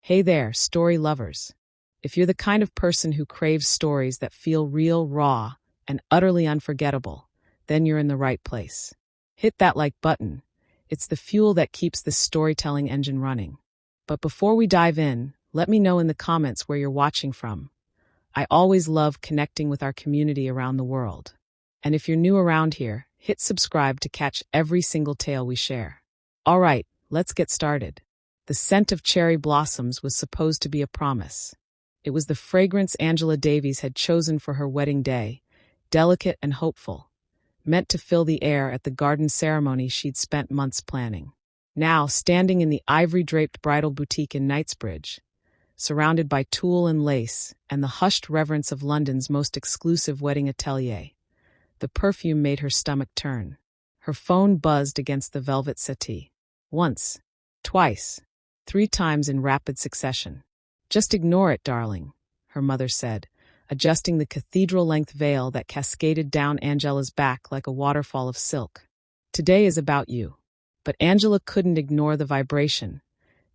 Hey there, story lovers. If you're the kind of person who craves stories that feel real, raw, and utterly unforgettable, then you're in the right place. Hit that like button. It's the fuel that keeps this storytelling engine running. But before we dive in, let me know in the comments where you're watching from. I always love connecting with our community around the world. And if you're new around here, hit subscribe to catch every single tale we share. All right, let's get started. The scent of cherry blossoms was supposed to be a promise. It was the fragrance Angela Davies had chosen for her wedding day, delicate and hopeful, meant to fill the air at the garden ceremony she'd spent months planning. Now, standing in the ivory-draped bridal boutique in Knightsbridge, surrounded by tulle and lace and the hushed reverence of London's most exclusive wedding atelier, the perfume made her stomach turn. Her phone buzzed against the velvet settee. Once, twice, 3 times in rapid succession. "Just ignore it, darling," her mother said, adjusting the cathedral-length veil that cascaded down Angela's back like a waterfall of silk. "Today is about you." But Angela couldn't ignore the vibration,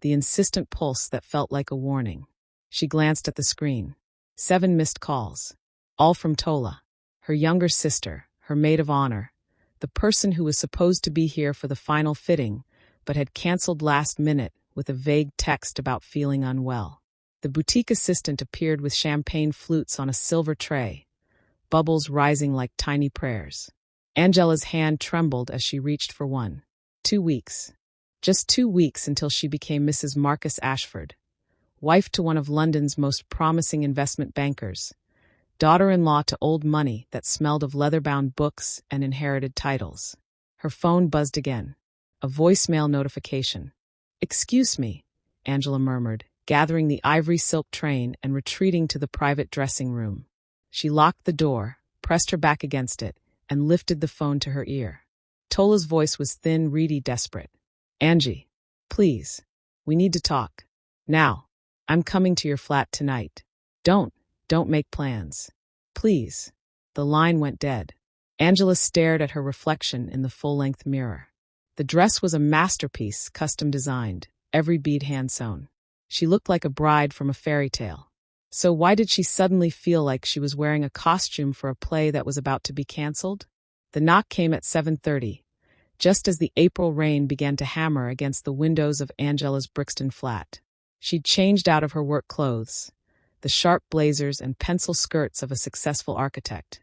the insistent pulse that felt like a warning. She glanced at the screen. 7 missed calls. All from Tola, her younger sister, her maid of honor, the person who was supposed to be here for the final fitting, but had canceled last minute with a vague text about feeling unwell. The boutique assistant appeared with champagne flutes on a silver tray, bubbles rising like tiny prayers. Angela's hand trembled as she reached for one. 2 weeks. Just 2 weeks until she became Mrs. Marcus Ashford, wife to one of London's most promising investment bankers, daughter-in-law to old money that smelled of leather-bound books and inherited titles. Her phone buzzed again. A voicemail notification. "Excuse me," Angela murmured, gathering the ivory silk train and retreating to the private dressing room. She locked the door, pressed her back against it, and lifted the phone to her ear. Tola's voice was thin, reedy, desperate. "Angie, please. We need to talk. Now. I'm coming to your flat tonight. Don't make plans. Please." The line went dead. Angela stared at her reflection in the full-length mirror. The dress was a masterpiece, custom designed, every bead hand-sewn. She looked like a bride from a fairy tale. So why did she suddenly feel like she was wearing a costume for a play that was about to be canceled? The knock came at 7:30, just as the April rain began to hammer against the windows of Angela's Brixton flat. She'd changed out of her work clothes, the sharp blazers and pencil skirts of a successful architect,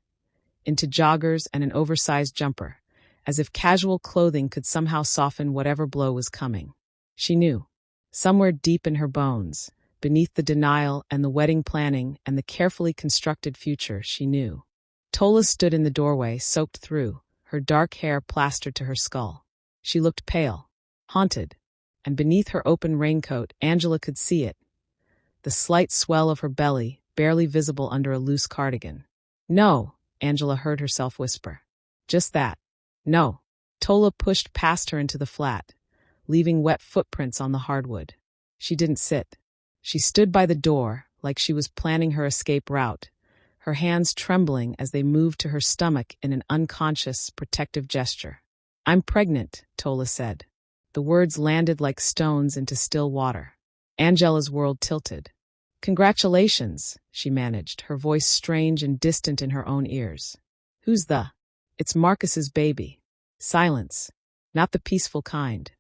into joggers and an oversized jumper, as if casual clothing could somehow soften whatever blow was coming. She knew, somewhere deep in her bones, beneath the denial and the wedding planning and the carefully constructed future, she knew. Tola stood in the doorway, soaked through, her dark hair plastered to her skull. She looked pale, haunted, and beneath her open raincoat, Angela could see it, the slight swell of her belly, barely visible under a loose cardigan. "No," Angela heard herself whisper. "Just that. No." Tola pushed past her into the flat, leaving wet footprints on the hardwood. She didn't sit. She stood by the door, like she was planning her escape route, her hands trembling as they moved to her stomach in an unconscious, protective gesture. "I'm pregnant," Tola said. The words landed like stones into still water. Angela's world tilted. "Congratulations," she managed, her voice strange and distant in her own ears. "Who's the?" "It's Marcus's baby." Silence. Not the peaceful kind.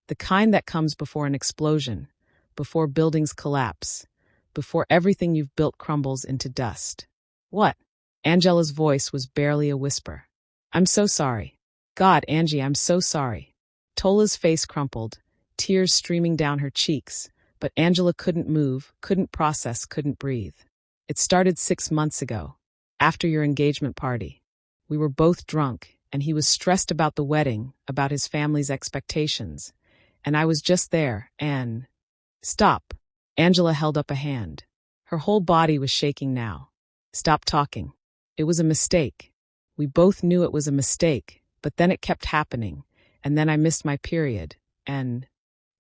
The kind that comes before an explosion, before buildings collapse, before everything you've built crumbles into dust. "What?" Angela's voice was barely a whisper. "I'm so sorry. God, Angie, I'm so sorry." Tola's face crumpled, tears streaming down her cheeks, but Angela couldn't move, couldn't process, couldn't breathe. "It started 6 months ago, after your engagement party. We were both drunk, and he was stressed about the wedding, about his family's expectations. And I was just there, and—" "Stop." Angela held up a hand. Her whole body was shaking now. "Stop talking. It was a mistake. We both knew it was a mistake, but then it kept happening, and then I missed my period, and—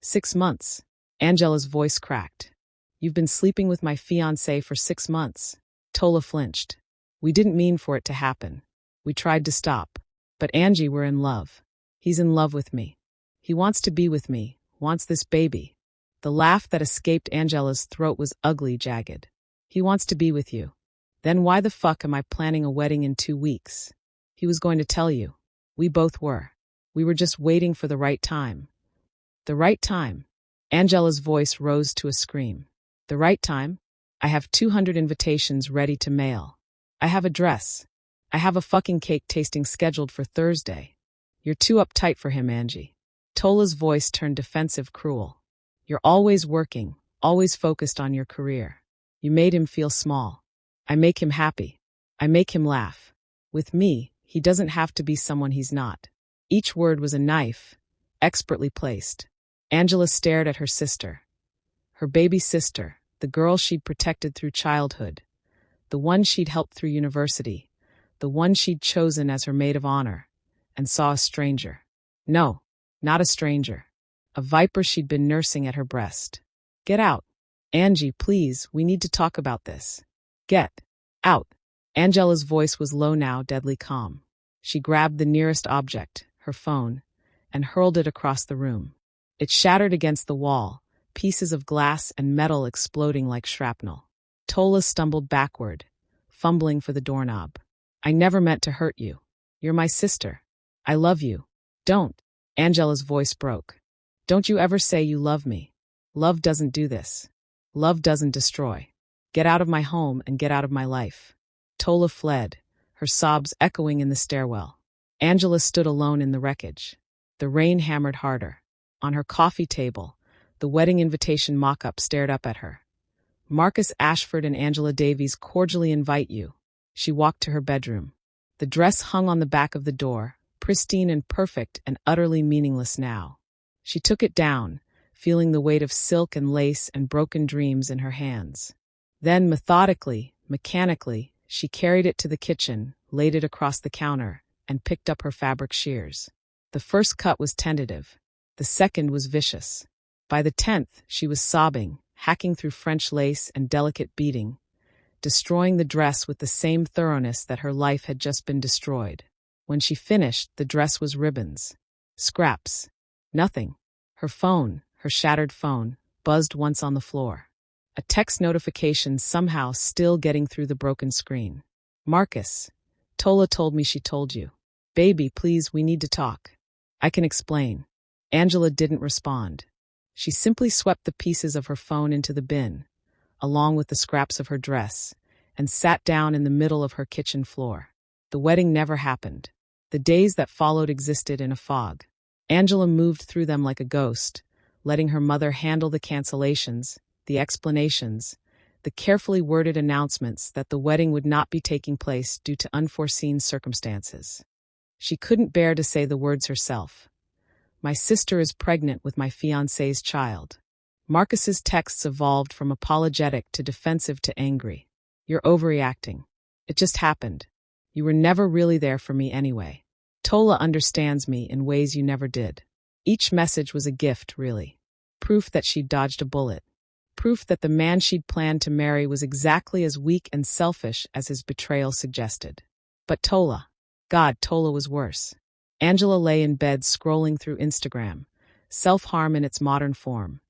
6 months. Angela's voice cracked. "You've been sleeping with my fiancé for 6 months. Tola flinched. "We didn't mean for it to happen. We tried to stop. But Angie, we're in love. He's in love with me. He wants to be with me, wants this baby." The laugh that escaped Angela's throat was ugly, jagged. He wants to be with you. Then why the fuck am I planning a wedding in 2 weeks? He was going to tell you. We both were. We were just waiting for the right time. The right time? Angela's voice rose to a scream. The right time? I have 200 invitations ready to mail. I have a dress. I have a fucking cake tasting scheduled for Thursday. You're too uptight for him, Angie. Tola's voice turned defensive, cruel. You're always working, always focused on your career. You made him feel small. I make him happy. I make him laugh. With me, he doesn't have to be someone he's not. Each word was a knife, expertly placed. Angela stared at her sister. Her baby sister, the girl she'd protected through childhood. The one she'd helped through university. The one she'd chosen as her maid of honor. And saw a stranger. No, not a stranger. A viper she'd been nursing at her breast. Get out. Angie, please, we need to talk about this. Get out. Angela's voice was low now, deadly calm. She grabbed the nearest object, her phone, and hurled it across the room. It shattered against the wall, pieces of glass and metal exploding like shrapnel. Tola stumbled backward, fumbling for the doorknob. I never meant to hurt you. You're my sister. I love you. Don't. Angela's voice broke. Don't you ever say you love me. Love doesn't do this. Love doesn't destroy. Get out of my home and get out of my life. Tola fled, her sobs echoing in the stairwell. Angela stood alone in the wreckage. The rain hammered harder. On her coffee table, the wedding invitation mock-up stared up at her. Marcus Ashford and Angela Davies cordially invite you. She walked to her bedroom. The dress hung on the back of the door, pristine and perfect and utterly meaningless now. She took it down, feeling the weight of silk and lace and broken dreams in her hands. Then, methodically, mechanically, she carried it to the kitchen, laid it across the counter, and picked up her fabric shears. The first cut was tentative. The second was vicious. By the 10th, she was sobbing, hacking through French lace and delicate beading, destroying the dress with the same thoroughness that her life had just been destroyed. When she finished, the dress was ribbons. Scraps. Nothing. Her phone, her shattered phone, buzzed once on the floor. A text notification somehow still getting through the broken screen. Marcus. Tola told me she told you. Baby, please, we need to talk. I can explain. Angela didn't respond. She simply swept the pieces of her phone into the bin, along with the scraps of her dress, and sat down in the middle of her kitchen floor. The wedding never happened. The days that followed existed in a fog. Angela moved through them like a ghost, letting her mother handle the cancellations, the explanations, the carefully worded announcements that the wedding would not be taking place due to unforeseen circumstances. She couldn't bear to say the words herself. My sister is pregnant with my fiancé's child. Marcus's texts evolved from apologetic to defensive to angry. You're overreacting. It just happened. You were never really there for me anyway. Tola understands me in ways you never did. Each message was a gift, really. Proof that she'd dodged a bullet. Proof that the man she'd planned to marry was exactly as weak and selfish as his betrayal suggested. But Tola. God, Tola was worse. Angela lay in bed scrolling through Instagram, self-harm in its modern form.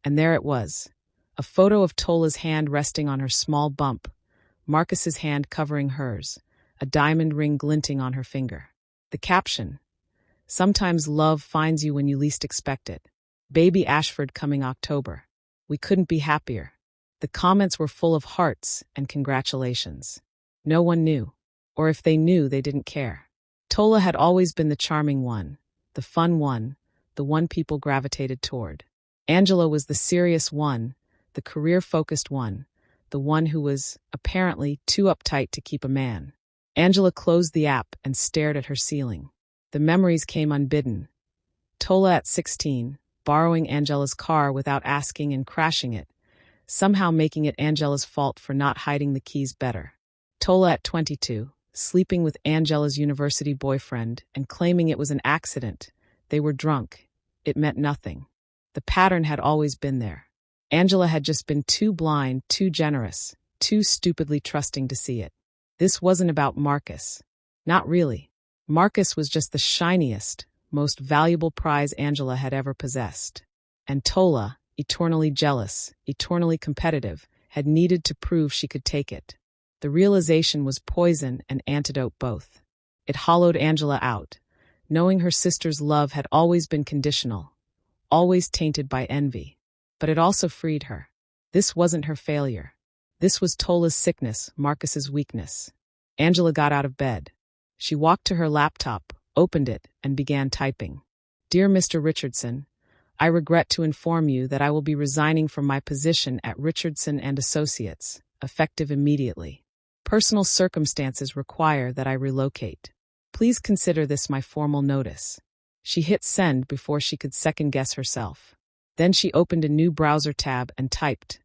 And there it was. A photo of Tola's hand resting on her small bump, Marcus's hand covering hers, a diamond ring glinting on her finger. The caption, sometimes love finds you when you least expect it. Baby Ashford coming October. We couldn't be happier. The comments were full of hearts and congratulations. No one knew. Or if they knew, they didn't care. Tola had always been the charming one, the fun one, the one people gravitated toward. Angela was the serious one, the career-focused one, the one who was, apparently, too uptight to keep a man. Angela closed the app and stared at her ceiling. The memories came unbidden. Tola at 16, borrowing Angela's car without asking and crashing it, somehow making it Angela's fault for not hiding the keys better. Tola at 22, sleeping with Angela's university boyfriend and claiming it was an accident. They were drunk. It meant nothing. The pattern had always been there. Angela had just been too blind, too generous, too stupidly trusting to see it. This wasn't about Marcus. Not really. Marcus was just the shiniest, most valuable prize Angela had ever possessed. And Tola, eternally jealous, eternally competitive, had needed to prove she could take it. The realization was poison and antidote both. It hollowed Angela out, knowing her sister's love had always been conditional, always tainted by envy. But it also freed her. This wasn't her failure. This was Tola's sickness, Marcus's weakness. Angela got out of bed. She walked to her laptop, opened it, and began typing. Dear Mr. Richardson, I regret to inform you that I will be resigning from my position at Richardson and Associates, effective immediately. Personal circumstances require that I relocate. Please consider this my formal notice. She hit send before she could second-guess herself. Then she opened a new browser tab and typed,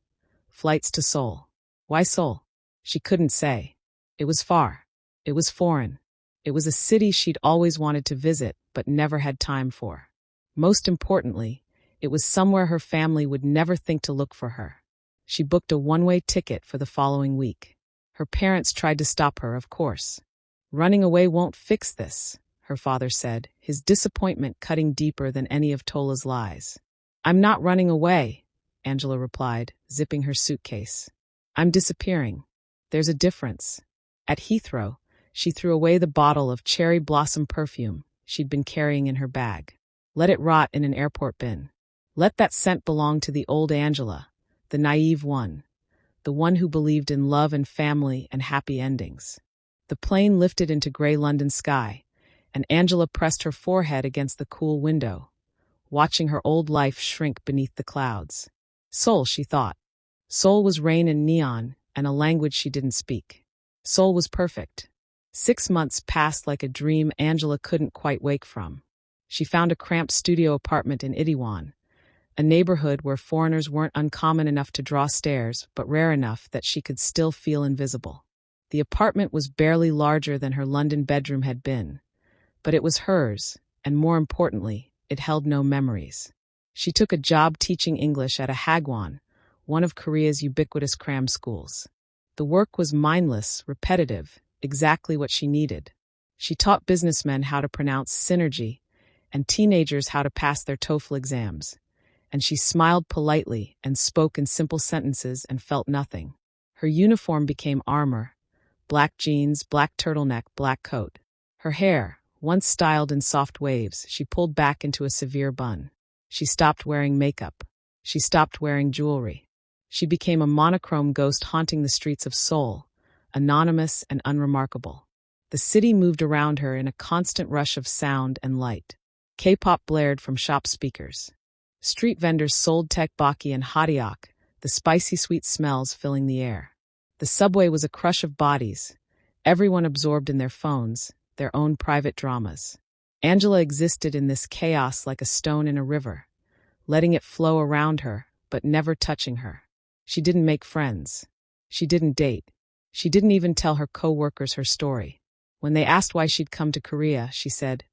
Flights to Seoul. Why Seoul? She couldn't say. It was far. It was foreign. It was a city she'd always wanted to visit but never had time for. Most importantly, it was somewhere her family would never think to look for her. She booked a one-way ticket for the following week. Her parents tried to stop her, of course. Running away won't fix this, her father said, his disappointment cutting deeper than any of Tola's lies. I'm not running away, Angela replied, zipping her suitcase. I'm disappearing. There's a difference. At Heathrow, she threw away the bottle of cherry blossom perfume she'd been carrying in her bag. Let it rot in an airport bin. Let that scent belong to the old Angela, the naive one, the one who believed in love and family and happy endings. The plane lifted into gray London sky, and Angela pressed her forehead against the cool window, watching her old life shrink beneath the clouds. Seoul, she thought. Seoul was rain and neon, and a language she didn't speak. Seoul was perfect. 6 months passed like a dream Angela couldn't quite wake from. She found a cramped studio apartment in Itaewon, a neighborhood where foreigners weren't uncommon enough to draw stares, but rare enough that she could still feel invisible. The apartment was barely larger than her London bedroom had been, but it was hers, and more importantly, it held no memories. She took a job teaching English at a Hagwon, one of Korea's ubiquitous cram schools. The work was mindless, repetitive, exactly what she needed. She taught businessmen how to pronounce synergy and teenagers how to pass their TOEFL exams. And she smiled politely and spoke in simple sentences and felt nothing. Her uniform became armor: black jeans, black turtleneck, black coat. Her hair, once styled in soft waves, she pulled back into a severe bun. She stopped wearing makeup. She stopped wearing jewelry. She became a monochrome ghost haunting the streets of Seoul, anonymous and unremarkable. The city moved around her in a constant rush of sound and light. K-pop blared from shop speakers. Street vendors sold tteokbokki and hotteok, the spicy sweet smells filling the air. The subway was a crush of bodies, everyone absorbed in their phones, their own private dramas. Angela existed in this chaos like a stone in a river, letting it flow around her, but never touching her. She didn't make friends. She didn't date. She didn't even tell her co-workers her story. When they asked why she'd come to Korea, she said,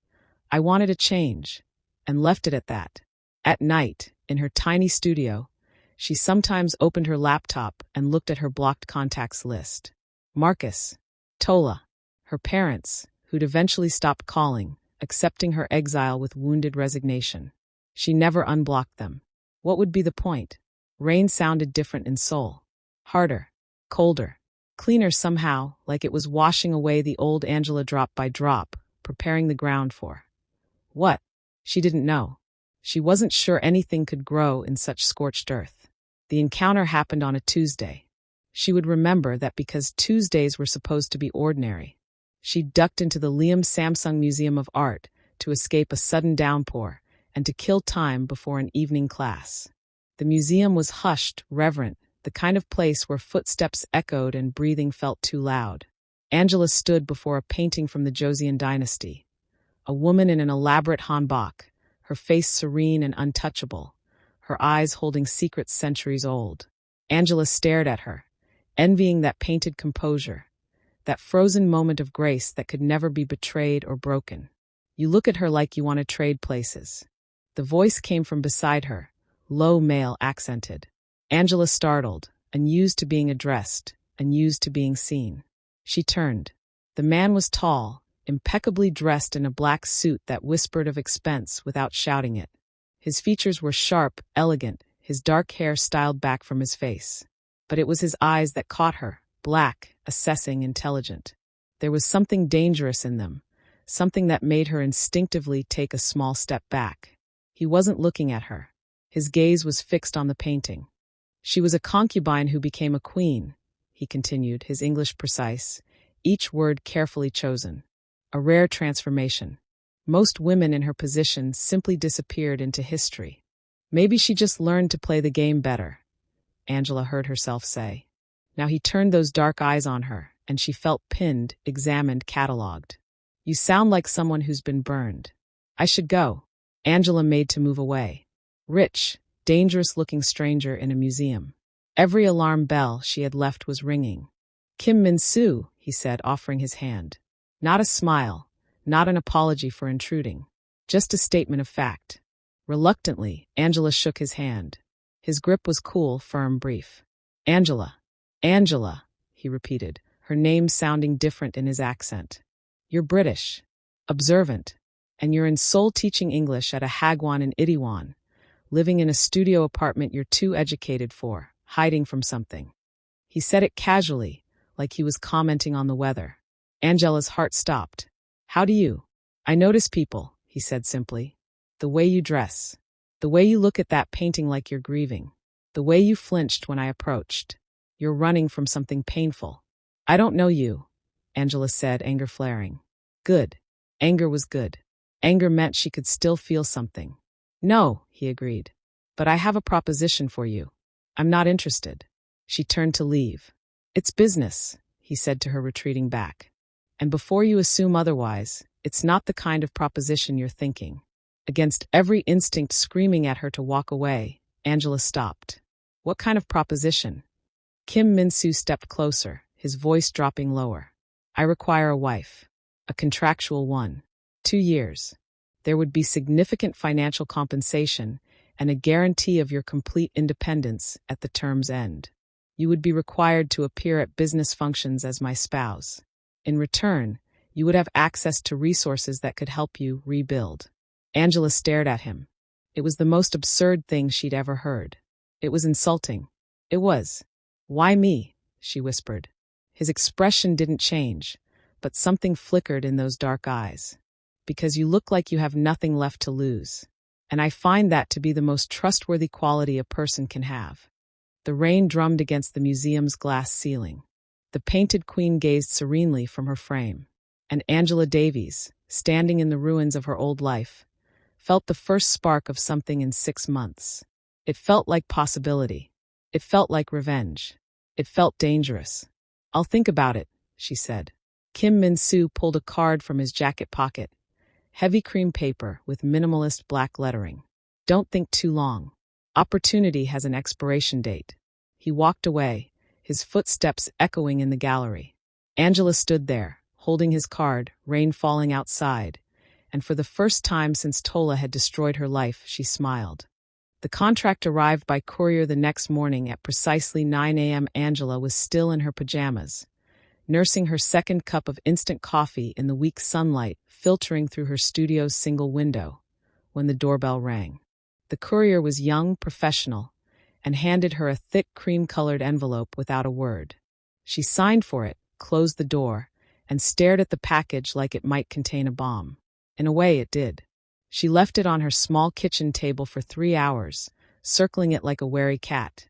I wanted a change, and left it at that. At night, in her tiny studio, she sometimes opened her laptop and looked at her blocked contacts list. Marcus, Tola, her parents, who'd eventually stopped calling, accepting her exile with wounded resignation. She never unblocked them. What would be the point? Rain sounded different in Seoul. Harder, colder, cleaner somehow, like it was washing away the old Angela drop by drop, preparing the ground for what? She didn't know. She wasn't sure anything could grow in such scorched earth. The encounter happened on a Tuesday. She would remember that because Tuesdays were supposed to be ordinary. She ducked into the Liam Samsung Museum of Art to escape a sudden downpour and to kill time before an evening class. The museum was hushed, reverent, the kind of place where footsteps echoed and breathing felt too loud. Angela stood before a painting from the Joseon dynasty. A woman in an elaborate hanbok, her face serene and untouchable, her eyes holding secrets centuries old. Angela stared at her, envying that painted composure, that frozen moment of grace that could never be betrayed or broken. You look at her like you want to trade places. The voice came from beside her, low male accented. Angela startled, unused to being addressed, unused to being seen. She turned. The man was tall, impeccably dressed in a black suit that whispered of expense without shouting it. His features were sharp, elegant, his dark hair styled back from his face. But it was his eyes that caught her, black, assessing, intelligent. There was something dangerous in them, something that made her instinctively take a small step back. He wasn't looking at her. His gaze was fixed on the painting. She was a concubine who became a queen, he continued, his English precise, each word carefully chosen. A rare transformation. Most women in her position simply disappeared into history. Maybe she just learned to play the game better, Angela heard herself say. Now he turned those dark eyes on her, and she felt pinned, examined, catalogued. You sound like someone who's been burned. I should go. Angela made to move away. Rich, dangerous-looking stranger in a museum. Every alarm bell she had left was ringing. Kim Min-soo, he said, offering his hand. Not a smile, not an apology for intruding. Just a statement of fact. Reluctantly, Angela shook his hand. His grip was cool, firm, brief. Angela. Angela, he repeated, her name sounding different in his accent. You're British, observant, and you're in Seoul teaching English at a hagwon in Itaewon, living in a studio apartment you're too educated for, hiding from something. He said it casually, like he was commenting on the weather. Angela's heart stopped. How do you? I notice people, he said simply. The way you dress. The way you look at that painting like you're grieving. The way you flinched when I approached. You're running from something painful. I don't know you, Angela said, anger flaring. Good. Anger was good. Anger meant she could still feel something. No, he agreed. But I have a proposition for you. I'm not interested. She turned to leave. It's business, he said to her, retreating back. And before you assume otherwise, it's not the kind of proposition you're thinking. Against every instinct screaming at her to walk away, Angela stopped. What kind of proposition? Kim Min-soo stepped closer, his voice dropping lower. I require a wife. A contractual one. 2 years. There would be significant financial compensation and a guarantee of your complete independence at the term's end. You would be required to appear at business functions as my spouse. In return, you would have access to resources that could help you rebuild. Angela stared at him. It was the most absurd thing she'd ever heard. It was insulting. It was. Why me? She whispered. His expression didn't change, but something flickered in those dark eyes. Because you look like you have nothing left to lose. And I find that to be the most trustworthy quality a person can have. The rain drummed against the museum's glass ceiling. The painted queen gazed serenely from her frame. And Angela Davies, standing in the ruins of her old life, felt the first spark of something in 6 months. It felt like possibility. It felt like revenge. It felt dangerous. I'll think about it, she said. Kim Min-soo pulled a card from his jacket pocket. Heavy cream paper with minimalist black lettering. Don't think too long. Opportunity has an expiration date. He walked away, his footsteps echoing in the gallery. Angela stood there, holding his card, rain falling outside, and for the first time since Tola had destroyed her life, she smiled. The contract arrived by courier the next morning at precisely 9 a.m. Angela was still in her pajamas, nursing her second cup of instant coffee in the weak sunlight filtering through her studio's single window, when the doorbell rang. The courier was young, professional, and handed her a thick cream-colored envelope without a word. She signed for it, closed the door, and stared at the package like it might contain a bomb. In a way, it did. She left it on her small kitchen table for 3 hours, circling it like a wary cat,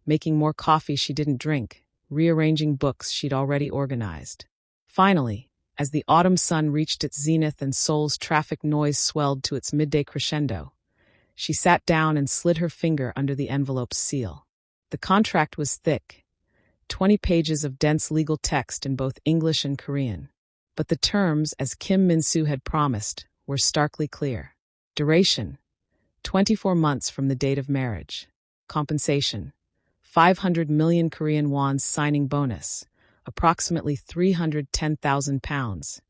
making more coffee she didn't drink, rearranging books she'd already organized. Finally, as the autumn sun reached its zenith and Seoul's traffic noise swelled to its midday crescendo, she sat down and slid her finger under the envelope's seal. The contract was thick, 20 pages of dense legal text in both English and Korean. But the terms, as Kim Min-soo had promised, were starkly clear. Duration: 24 months from the date of marriage. Compensation: 500 million Korean wons signing bonus, approximately £310,000,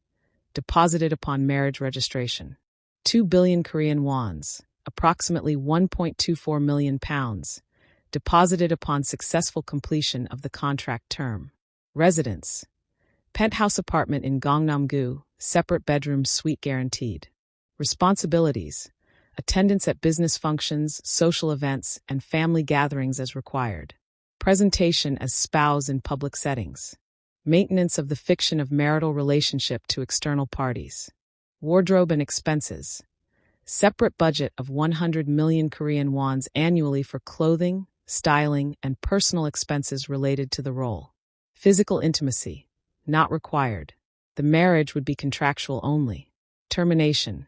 deposited upon marriage registration. 2 billion Korean wons, approximately £1.24 million, deposited upon successful completion of the contract term. Residence: penthouse apartment in Gangnam-gu, separate bedroom suite guaranteed. Responsibilities: Attendance at business functions, social events, and family gatherings as required. Presentation as spouse in public settings. Maintenance of the fiction of marital relationship to external parties. Wardrobe and expenses. Separate budget of 100 million Korean wons annually for clothing, styling, and personal expenses related to the role. Physical intimacy. Not required. The marriage would be contractual only. Termination.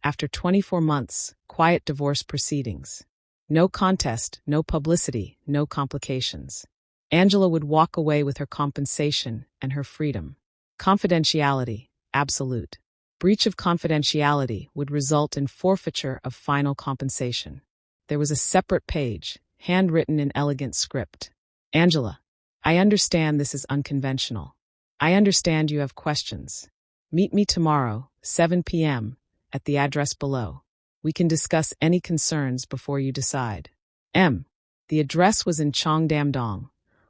After 24 months, quiet divorce proceedings. No contest, no publicity, no complications. Angela would walk away with her compensation and her freedom. Confidentiality, absolute. Breach of confidentiality would result in forfeiture of final compensation. There was a separate page, handwritten in elegant script. Angela, I understand this is unconventional. I understand you have questions. Meet me tomorrow, 7 p.m., at the address below. We can discuss any concerns before you decide. M. The address was in Cheongdam-dong,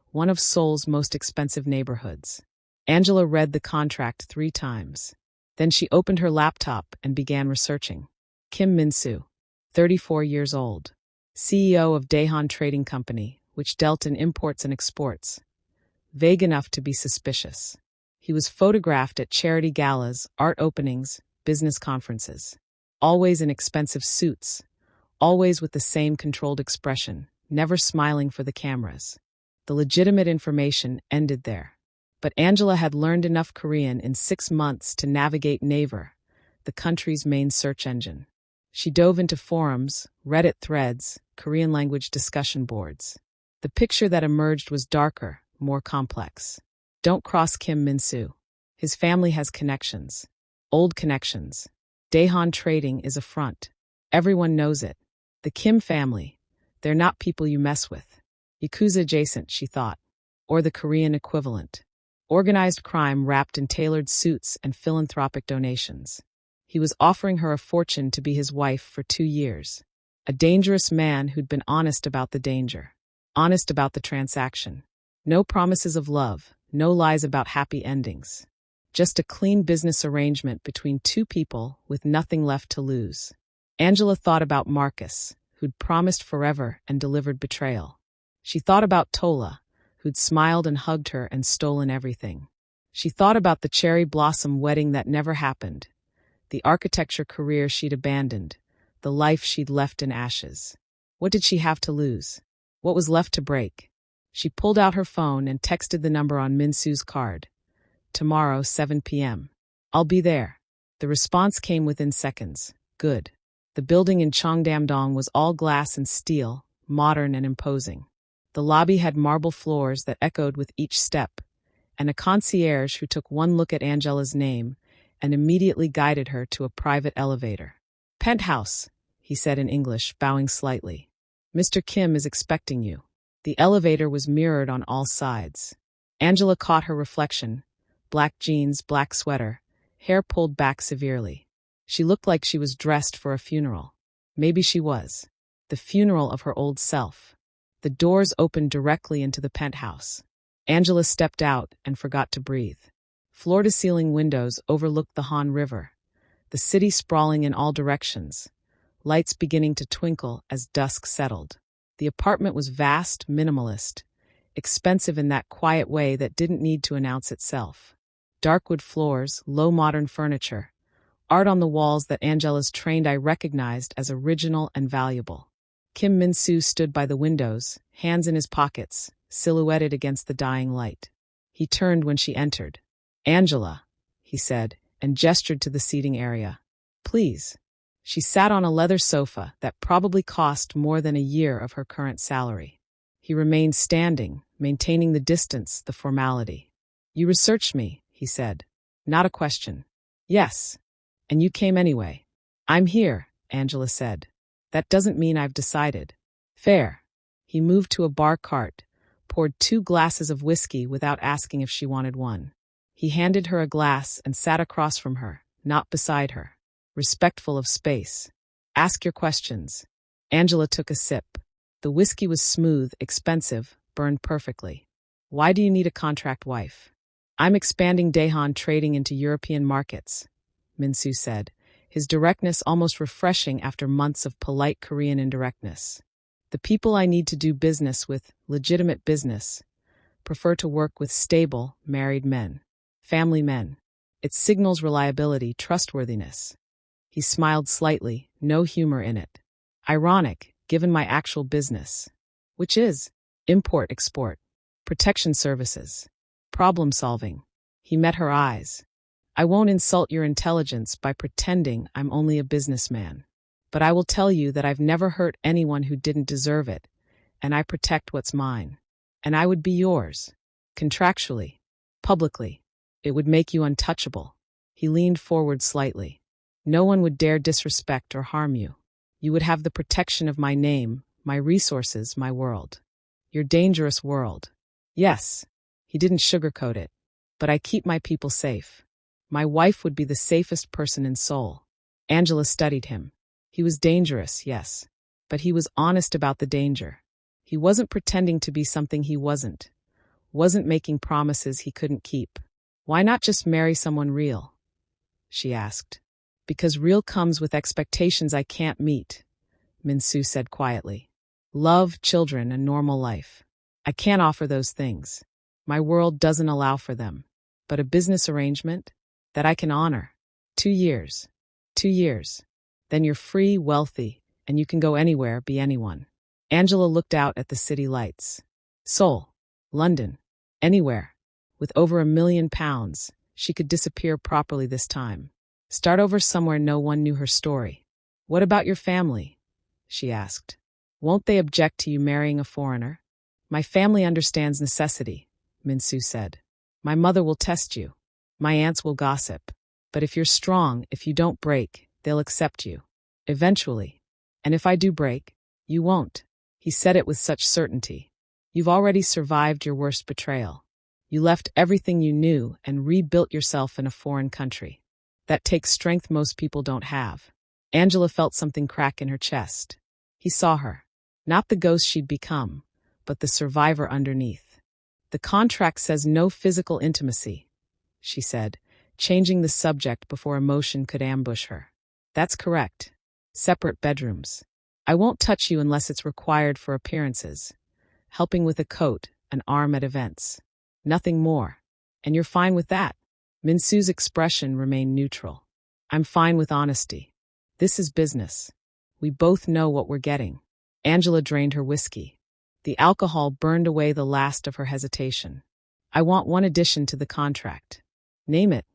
one of Seoul's most expensive neighborhoods. Angela read the contract 3 times. Then she opened her laptop and began researching. Kim Min-soo, 34 years old, CEO of Daehan Trading Company, which dealt in imports and exports. Vague enough to be suspicious. He was photographed at charity galas, art openings, business conferences. Always in expensive suits, always with the same controlled expression, never smiling for the cameras. The legitimate information ended there. But Angela had learned enough Korean in 6 months to navigate Naver, the country's main search engine. She dove into forums, Reddit threads, Korean language discussion boards. The picture that emerged was darker, more complex. Don't cross Kim Min-soo. His family has connections. Old connections. Daehan Trading is a front. Everyone knows it. The Kim family. They're not people you mess with. Yakuza adjacent, she thought. Or the Korean equivalent. Organized crime wrapped in tailored suits and philanthropic donations. He was offering her a fortune to be his wife for 2 years. A dangerous man who'd been honest about the danger. Honest about the transaction. No promises of love, no lies about happy endings. Just a clean business arrangement between 2 people with nothing left to lose. Angela thought about Marcus, who'd promised forever and delivered betrayal. She thought about Tola, who'd smiled and hugged her and stolen everything. She thought about the cherry blossom wedding that never happened, the architecture career she'd abandoned, the life she'd left in ashes. What did she have to lose? What was left to break? She pulled out her phone and texted the number on Min-soo's card. Tomorrow, 7 p.m. I'll be there. The response came within seconds. Good. The building in Cheongdam-dong was all glass and steel, modern and imposing. The lobby had marble floors that echoed with each step, and a concierge who took one look at Angela's name and immediately guided her to a private elevator. Penthouse, he said in English, bowing slightly. Mr. Kim is expecting you. The elevator was mirrored on all sides. Angela caught her reflection. Black jeans, black sweater, hair pulled back severely. She looked like she was dressed for a funeral. Maybe she was. The funeral of her old self. The doors opened directly into the penthouse. Angela stepped out and forgot to breathe. Floor-to-ceiling windows overlooked the Han River, the city sprawling in all directions, lights beginning to twinkle as dusk settled. The apartment was vast, minimalist, expensive in that quiet way that didn't need to announce itself. Dark wood floors, low modern furniture, art on the walls that Angela's trained eye recognized as original and valuable. Kim Min-soo stood by the windows, hands in his pockets, silhouetted against the dying light. He turned when she entered. Angela, he said, and gestured to the seating area. Please. She sat on a leather sofa that probably cost more than a year of her current salary. He remained standing, maintaining the distance, the formality. You researched me, he said. Not a question. Yes. And you came anyway. I'm here, Angela said. That doesn't mean I've decided. Fair. He moved to a bar cart, poured 2 glasses of whiskey without asking if she wanted one. He handed her a glass and sat across from her, not beside her. Respectful of space. Ask your questions. Angela took a sip. The whiskey was smooth, expensive, burned perfectly. Why do you need a contract wife? I'm expanding Daehan Trading into European markets, Min-soo said, his directness almost refreshing after months of polite Korean indirectness. The people I need to do business with, legitimate business, prefer to work with stable, married men. Family men. It signals reliability, trustworthiness. He smiled slightly, no humor in it. Ironic, given my actual business. Which is import-export, protection services, problem-solving. He met her eyes. I won't insult your intelligence by pretending I'm only a businessman. But I will tell you that I've never hurt anyone who didn't deserve it, and I protect what's mine. And I would be yours. Contractually. Publicly. It would make you untouchable. He leaned forward slightly. No one would dare disrespect or harm you. You would have the protection of my name, my resources, my world. Your dangerous world. Yes. He didn't sugarcoat it. But I keep my people safe. My wife would be the safest person in Seoul. Angela studied him. He was dangerous, yes. But he was honest about the danger. He wasn't pretending to be something he wasn't. Wasn't making promises he couldn't keep. Why not just marry someone real? She asked. Because real comes with expectations I can't meet, Min-soo said quietly. Love, children, a normal life. I can't offer those things. My world doesn't allow for them. But a business arrangement? That I can honor. 2 years. 2 years. Then you're free, wealthy, and you can go anywhere, be anyone. Angela looked out at the city lights. Seoul. London. Anywhere. With over £1 million, she could disappear properly this time. Start over somewhere no one knew her story. What about your family? She asked. Won't they object to you marrying a foreigner? My family understands necessity, Min-soo said. My mother will test you. My aunts will gossip. But if you're strong, if you don't break, they'll accept you. Eventually. And if I do break, you won't. He said it with such certainty. You've already survived your worst betrayal. You left everything you knew and rebuilt yourself in a foreign country. That takes strength most people don't have. Angela felt something crack in her chest. He saw her. Not the ghost she'd become, but the survivor underneath. The contract says no physical intimacy, she said, changing the subject before emotion could ambush her. That's correct. Separate bedrooms. I won't touch you unless it's required for appearances. Helping with a coat, an arm at events. Nothing more. And you're fine with that? Min-soo's expression remained neutral. I'm fine with honesty. This is business. We both know what we're getting. Angela drained her whiskey. The alcohol burned away the last of her hesitation. I want one addition to the contract. Name it.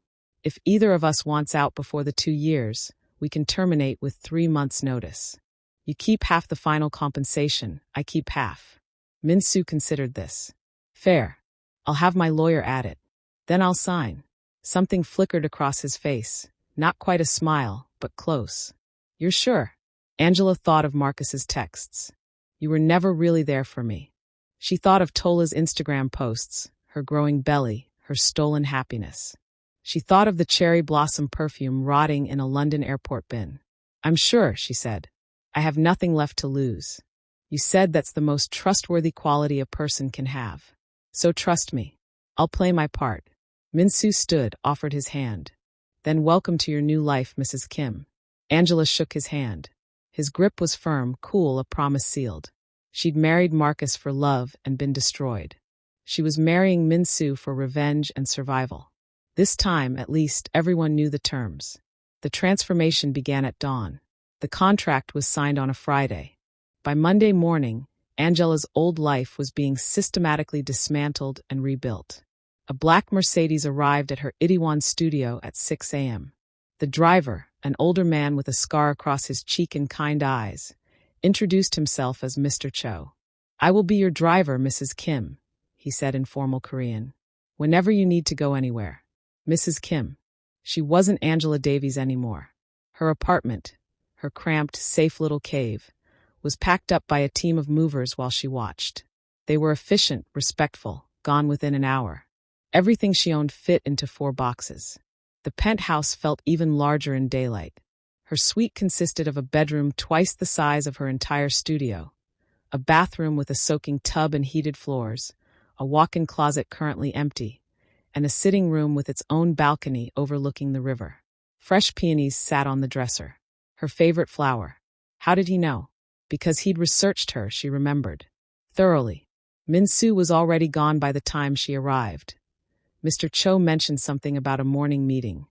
If either of us wants out before the 2 years, we can terminate with 3 months' notice. You keep half the final compensation, I keep half. Min-soo considered this. Fair. I'll have my lawyer at it. Then I'll sign. Something flickered across his face. Not quite a smile, but close. You're sure? Angela thought of Marcus's texts. You were never really there for me. She thought of Tola's Instagram posts, her growing belly, her stolen happiness. She thought of the cherry blossom perfume rotting in a London airport bin. I'm sure, she said. I have nothing left to lose. You said that's the most trustworthy quality a person can have. So trust me. I'll play my part. Min-soo stood, offered his hand. Then welcome to your new life, Mrs. Kim. Angela shook his hand. His grip was firm, cool, a promise sealed. She'd married Marcus for love and been destroyed. She was marrying Min-soo for revenge and survival. This time, at least, everyone knew the terms. The transformation began at dawn. The contract was signed on a Friday. By Monday morning, Angela's old life was being systematically dismantled and rebuilt. A black Mercedes arrived at her Itaewon studio at 6 a.m. The driver, an older man with a scar across his cheek and kind eyes, introduced himself as Mr. Cho. I will be your driver, Mrs. Kim, he said in formal Korean. Whenever you need to go anywhere. Mrs. Kim. She wasn't Angela Davies anymore. Her apartment, her cramped, safe little cave, was packed up by a team of movers while she watched. They were efficient, respectful, gone within an hour. Everything she owned fit into 4 boxes. The penthouse felt even larger in daylight. Her suite consisted of a bedroom twice the size of her entire studio, a bathroom with a soaking tub and heated floors, a walk-in closet currently empty, and a sitting room with its own balcony overlooking the river. Fresh peonies sat on the dresser. Her favorite flower. How did he know? Because he'd researched her, she remembered. Thoroughly. Min-soo was already gone by the time she arrived. Mr. Cho mentioned something about a morning meeting,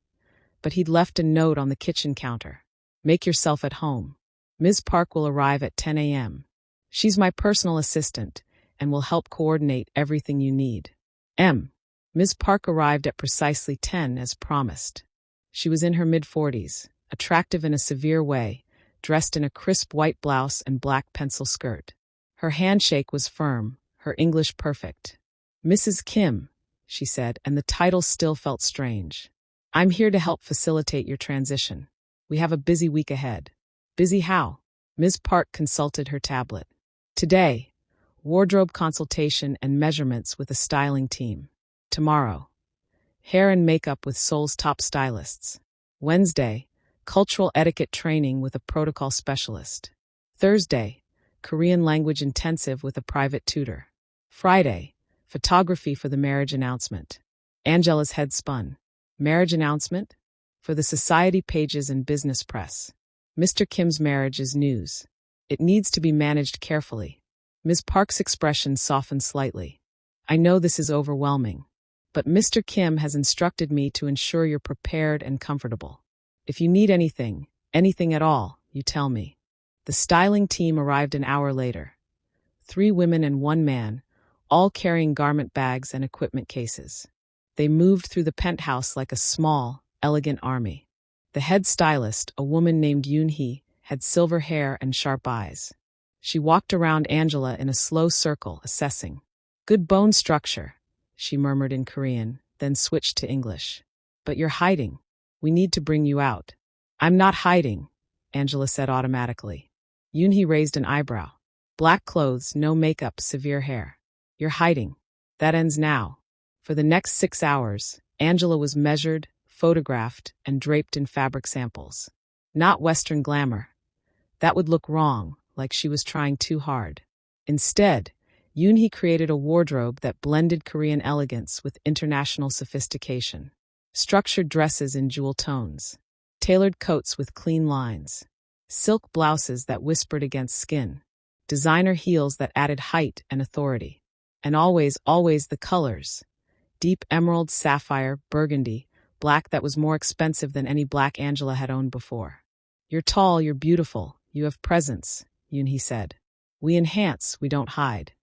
but he'd left a note on the kitchen counter. Make yourself at home. Ms. Park will arrive at 10 a.m. She's my personal assistant and will help coordinate everything you need. Ms. Park arrived at precisely 10 as promised. She was in her mid-40s, attractive in a severe way, dressed in a crisp white blouse and black pencil skirt. Her handshake was firm, her English perfect. Mrs. Kim, she said, and the title still felt strange. I'm here to help facilitate your transition. We have a busy week ahead. Busy how? Ms. Park consulted her tablet. Today, wardrobe consultation and measurements with a styling team. Tomorrow, hair and makeup with Seoul's top stylists. Wednesday, cultural etiquette training with a protocol specialist. Thursday, Korean language intensive with a private tutor. Friday, photography for the marriage announcement. Angela's head spun. Marriage announcement? For the society pages and business press. Mr. Kim's marriage is news. It needs to be managed carefully. Ms. Park's expression softened slightly. I know this is overwhelming, but Mr. Kim has instructed me to ensure you're prepared and comfortable. If you need anything at all, you tell me. The styling team arrived an hour later. 3 women and 1 man, all carrying garment bags and equipment cases. They moved through the penthouse like a small, elegant army. The head stylist, a woman named Yoon-hee, had silver hair and sharp eyes. She walked around Angela in a slow circle, assessing. Good bone structure, she murmured in Korean, then switched to English. But you're hiding. We need to bring you out. I'm not hiding, Angela said automatically. Yoon-hee raised an eyebrow. Black clothes, no makeup, severe hair. You're hiding. That ends now. For the next 6 hours, Angela was measured, photographed, and draped in fabric samples. Not Western glamour. That would look wrong, like she was trying too hard. Instead, Yoon-hee created a wardrobe that blended Korean elegance with international sophistication. Structured dresses in jewel tones. Tailored coats with clean lines. Silk blouses that whispered against skin. Designer heels that added height and authority. And always the colors. Deep emerald, sapphire, burgundy, black that was more expensive than any black Angela had owned before. You're tall, you're beautiful, you have presence, Yoon-hee said. We enhance, we don't hide.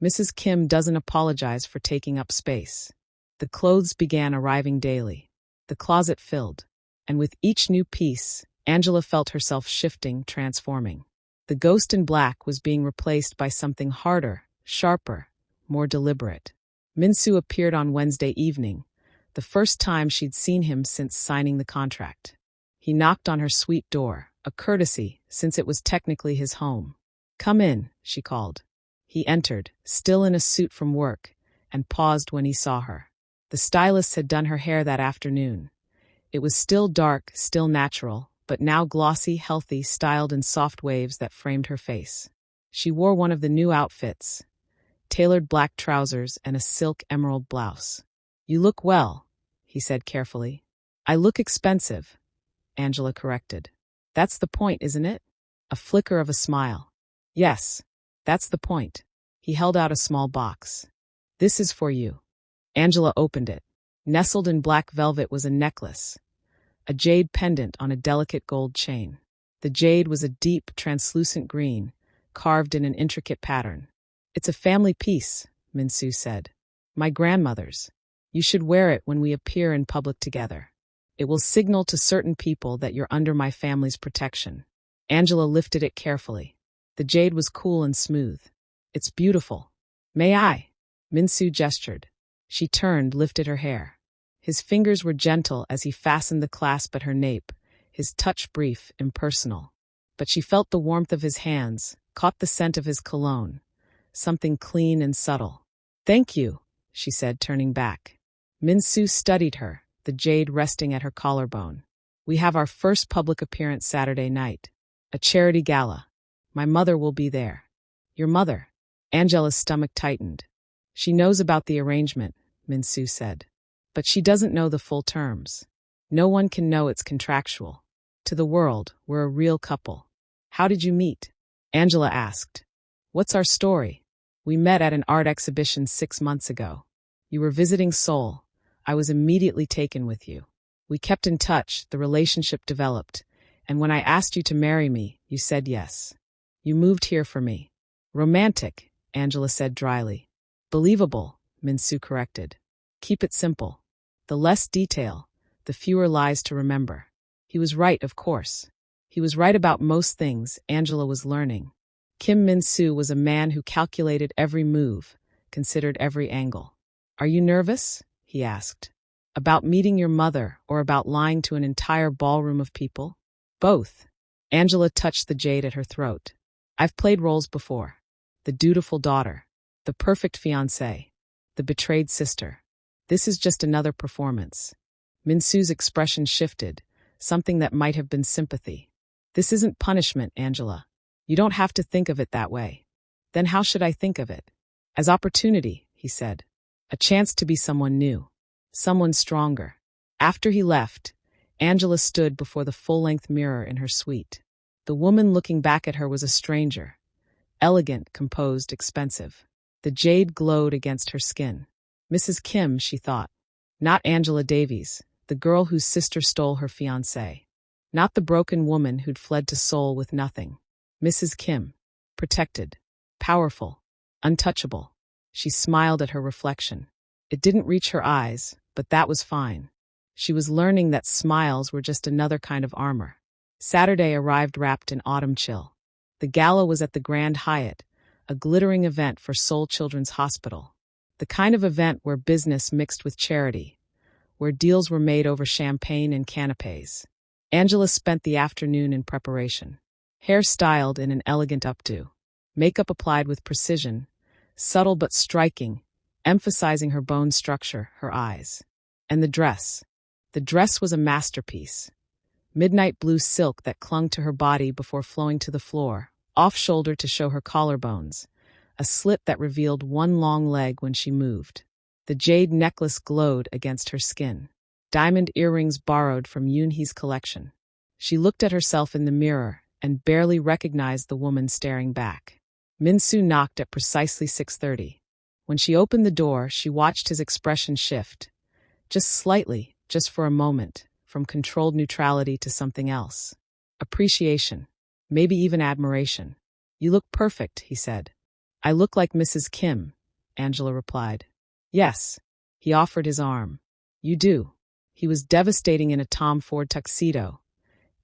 Mrs. Kim doesn't apologize for taking up space. The clothes began arriving daily. The closet filled. And with each new piece, Angela felt herself shifting, transforming. The ghost in black was being replaced by something harder, sharper, more deliberate. Min-soo appeared on Wednesday evening, the first time she'd seen him since signing the contract. He knocked on her suite door, a courtesy, since it was technically his home. Come in, she called. He entered, still in a suit from work, and paused when he saw her. The stylist had done her hair that afternoon. It was still dark, still natural, but now glossy, healthy, styled in soft waves that framed her face. She wore one of the new outfits, tailored black trousers and a silk emerald blouse. You look well, he said carefully. I look expensive, Angela corrected. That's the point, isn't it? A flicker of a smile. Yes, that's the point. He held out a small box. This is for you. Angela opened it. Nestled in black velvet was a necklace, a jade pendant on a delicate gold chain. The jade was a deep, translucent green, carved in an intricate pattern. It's a family piece, Min-soo said. My grandmother's. You should wear it when we appear in public together. It will signal to certain people that you're under my family's protection. Angela lifted it carefully. The jade was cool and smooth. It's beautiful. May I? Min-soo gestured. She turned, lifted her hair. His fingers were gentle as he fastened the clasp at her nape, his touch brief, impersonal. But she felt the warmth of his hands, caught the scent of his cologne, something clean and subtle. Thank you, she said, turning back. Min-soo studied her, the jade resting at her collarbone. We have our first public appearance Saturday night. A charity gala. My mother will be there. Your mother? Angela's stomach tightened. She knows about the arrangement, Min-soo said. But she doesn't know the full terms. No one can know it's contractual. To the world, we're a real couple. How did you meet? Angela asked. What's our story? We met at an art exhibition 6 months ago. You were visiting Seoul. I was immediately taken with you. We kept in touch, the relationship developed, and when I asked you to marry me, you said yes. You moved here for me. Romantic, Angela said dryly. Believable, Min-soo corrected. Keep it simple. The less detail, the fewer lies to remember. He was right, of course. He was right about most things, Angela was learning. Kim Min-soo was a man who calculated every move, considered every angle. Are you nervous? He asked. About meeting your mother or about lying to an entire ballroom of people? Both. Angela touched the jade at her throat. I've played roles before. The dutiful daughter, the perfect fiancée, the betrayed sister. This is just another performance. Min-soo's expression shifted, something that might have been sympathy. This isn't punishment, Angela. You don't have to think of it that way. Then how should I think of it? As opportunity, he said. A chance to be someone new. Someone stronger. After he left, Angela stood before the full-length mirror in her suite. The woman looking back at her was a stranger. Elegant, composed, expensive. The jade glowed against her skin. Mrs. Kim, she thought. Not Angela Davies, the girl whose sister stole her fiancé. Not the broken woman who'd fled to Seoul with nothing. Mrs. Kim. Protected. Powerful. Untouchable. She smiled at her reflection. It didn't reach her eyes, but that was fine. She was learning that smiles were just another kind of armor. Saturday arrived wrapped in autumn chill. The gala was at the Grand Hyatt, a glittering event for Seoul Children's Hospital. The kind of event where business mixed with charity, where deals were made over champagne and canapes. Angela spent the afternoon in preparation. Hair styled in an elegant updo. Makeup applied with precision, subtle but striking, emphasizing her bone structure, her eyes. And the dress. The dress was a masterpiece. Midnight blue silk that clung to her body before flowing to the floor, off-shoulder to show her collarbones, a slit that revealed one long leg when she moved. The jade necklace glowed against her skin. Diamond earrings borrowed from Yoonhee's collection. She looked at herself in the mirror and barely recognized the woman staring back. Min-soo knocked at precisely 6:30. When she opened the door, she watched his expression shift. Just slightly, just for a moment, from controlled neutrality to something else. Appreciation. Maybe even admiration. You look perfect, he said. I look like Mrs. Kim, Angela replied. Yes. He offered his arm. You do. He was devastating in a Tom Ford tuxedo,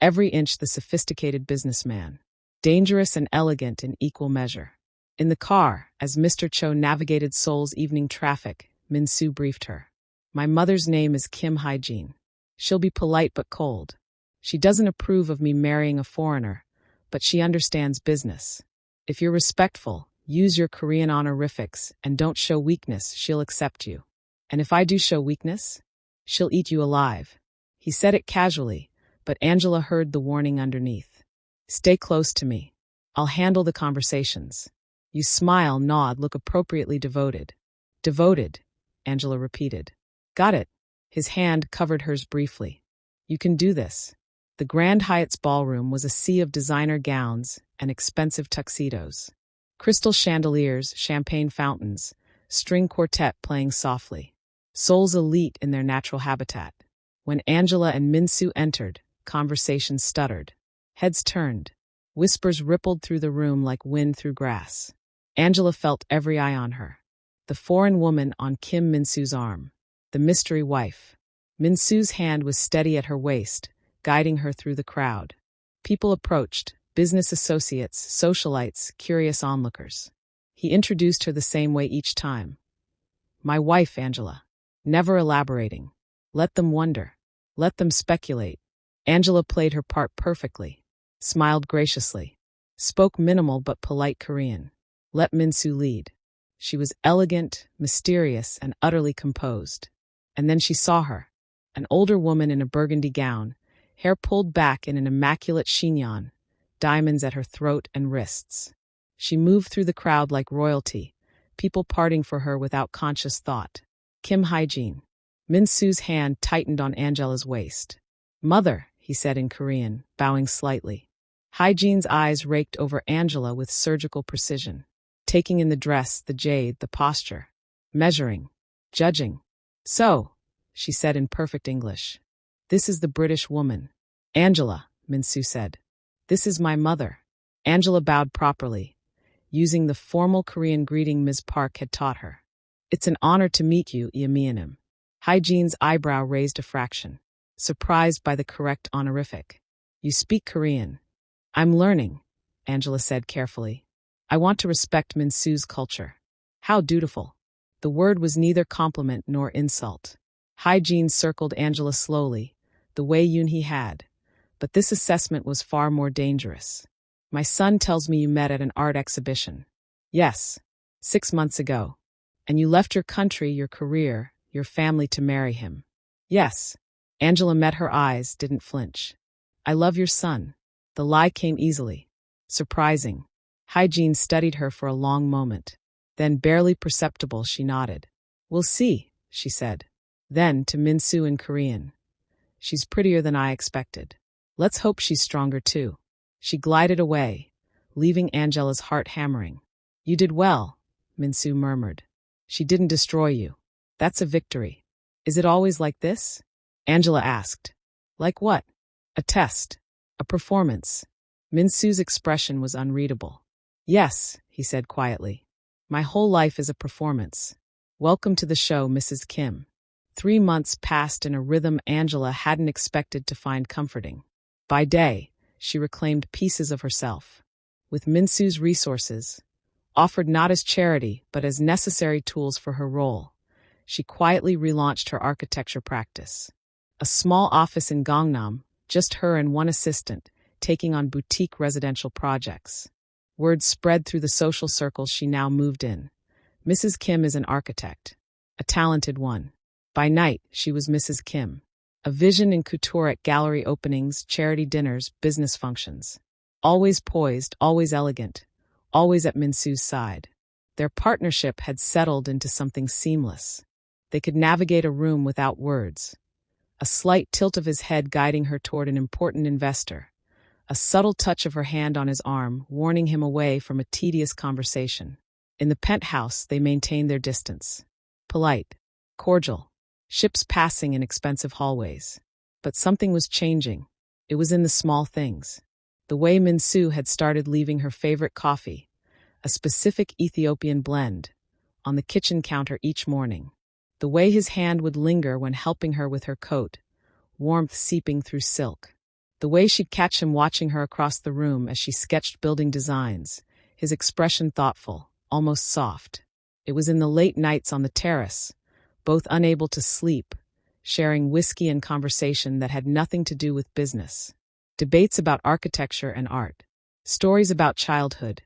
every inch the sophisticated businessman. Dangerous and elegant in equal measure. In the car, as Mr. Cho navigated Seoul's evening traffic, Min-soo briefed her. My mother's name is Kim Hye-jin. She'll be polite but cold. She doesn't approve of me marrying a foreigner, but she understands business. If you're respectful, use your Korean honorifics, and don't show weakness, she'll accept you. And if I do show weakness, she'll eat you alive. He said it casually, but Angela heard the warning underneath. Stay close to me. I'll handle the conversations. You smile, nod, look appropriately devoted. Devoted, Angela repeated. Got it. His hand covered hers briefly. You can do this. The Grand Hyatt's ballroom was a sea of designer gowns and expensive tuxedos. Crystal chandeliers, champagne fountains, string quartet playing softly. Seoul's elite in their natural habitat. When Angela and Min-soo entered, conversation stuttered. Heads turned. Whispers rippled through the room like wind through grass. Angela felt every eye on her. The foreign woman on Kim Min-soo's arm. The mystery wife. Min-soo's hand was steady at her waist, guiding her through the crowd. People approached, business associates, socialites, curious onlookers. He introduced her the same way each time. My wife, Angela. Never elaborating. Let them wonder. Let them speculate. Angela played her part perfectly. Smiled graciously. Spoke minimal but polite Korean. Let Min-soo lead. She was elegant, mysterious, and utterly composed. And then she saw her. An older woman in a burgundy gown, hair pulled back in an immaculate chignon, diamonds at her throat and wrists. She moved through the crowd like royalty, people parting for her without conscious thought. Kim Hye-jin. Min-soo's hand tightened on Angela's waist. "Mother," he said in Korean, bowing slightly. Hyejine's eyes raked over Angela with surgical precision, taking in the dress, the jade, the posture, measuring, judging. "So," she said in perfect English, "this is the British woman." "Angela," Min-soo said. "This is my mother." Angela bowed properly, using the formal Korean greeting Ms. Park had taught her. "It's an honor to meet you, Iamianim." Hyejine's eyebrow raised a fraction, surprised by the correct honorific. "You speak Korean." "I'm learning," Angela said carefully. "I want to respect Min-soo's culture." "How dutiful." The word was neither compliment nor insult. Hygiene circled Angela slowly, the way Yoon-hee had. But this assessment was far more dangerous. "My son tells me you met at an art exhibition." "Yes, 6 months ago." "And you left your country, your career, your family to marry him." "Yes." Angela met her eyes, didn't flinch. "I love your son." The lie came easily. Surprising. Hygiene studied her for a long moment. Then, barely perceptible, she nodded. "We'll see," she said. Then, to Min-soo in Korean, "She's prettier than I expected. Let's hope she's stronger too." She glided away, leaving Angela's heart hammering. "You did well," Min-soo murmured. "She didn't destroy you. That's a victory." "Is it always like this?" Angela asked. "Like what?" "A test. A performance." Min-soo's expression was unreadable. "Yes," he said quietly. "My whole life is a performance. Welcome to the show, Mrs. Kim." 3 months passed in a rhythm Angela hadn't expected to find comforting. By day, she reclaimed pieces of herself. With Min-soo's resources, offered not as charity but as necessary tools for her role, she quietly relaunched her architecture practice. A small office in Gangnam, just her and one assistant, taking on boutique residential projects. Word spread through the social circles she now moved in. Mrs. Kim is an architect, a talented one. By night, she was Mrs. Kim, a vision in couture at gallery openings, charity dinners, business functions. Always poised, always elegant, always at Min-soo's side. Their partnership had settled into something seamless. They could navigate a room without words. A slight tilt of his head guiding her toward an important investor. A subtle touch of her hand on his arm, warning him away from a tedious conversation. In the penthouse, they maintained their distance. Polite, cordial, ships passing in expensive hallways. But something was changing. It was in the small things. The way Min-soo had started leaving her favorite coffee, a specific Ethiopian blend, on the kitchen counter each morning. The way his hand would linger when helping her with her coat, warmth seeping through silk. The way she'd catch him watching her across the room as she sketched building designs, his expression thoughtful, almost soft. It was in the late nights on the terrace, both unable to sleep, sharing whiskey and conversation that had nothing to do with business. Debates about architecture and art. Stories about childhood,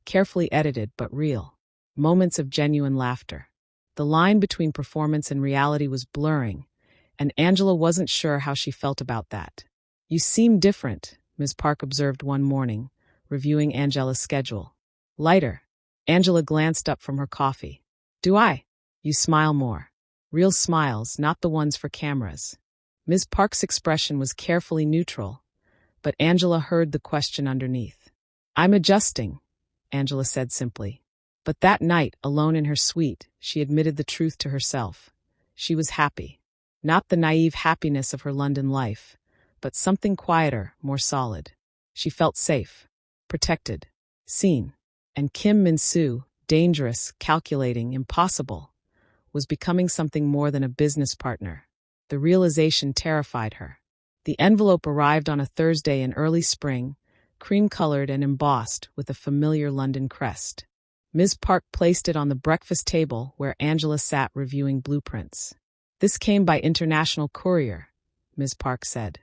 carefully edited but real. Moments of genuine laughter. The line between performance and reality was blurring, and Angela wasn't sure how she felt about that. "You seem different," Ms. Park observed one morning, reviewing Angela's schedule. "Lighter." Angela glanced up from her coffee. "Do I?" "You smile more." Real smiles, not the ones for cameras. Ms. Park's expression was carefully neutral, but Angela heard the question underneath. "I'm adjusting," Angela said simply. But that night, alone in her suite, she admitted the truth to herself. She was happy. Not the naive happiness of her London life, but something quieter, more solid. She felt safe, protected, seen. And Kim Min-soo, dangerous, calculating, impossible, was becoming something more than a business partner. The realization terrified her. The envelope arrived on a Thursday in early spring, cream-colored and embossed with a familiar London crest. Ms. Park placed it on the breakfast table where Angela sat reviewing blueprints. "This came by international courier," Ms. Park said.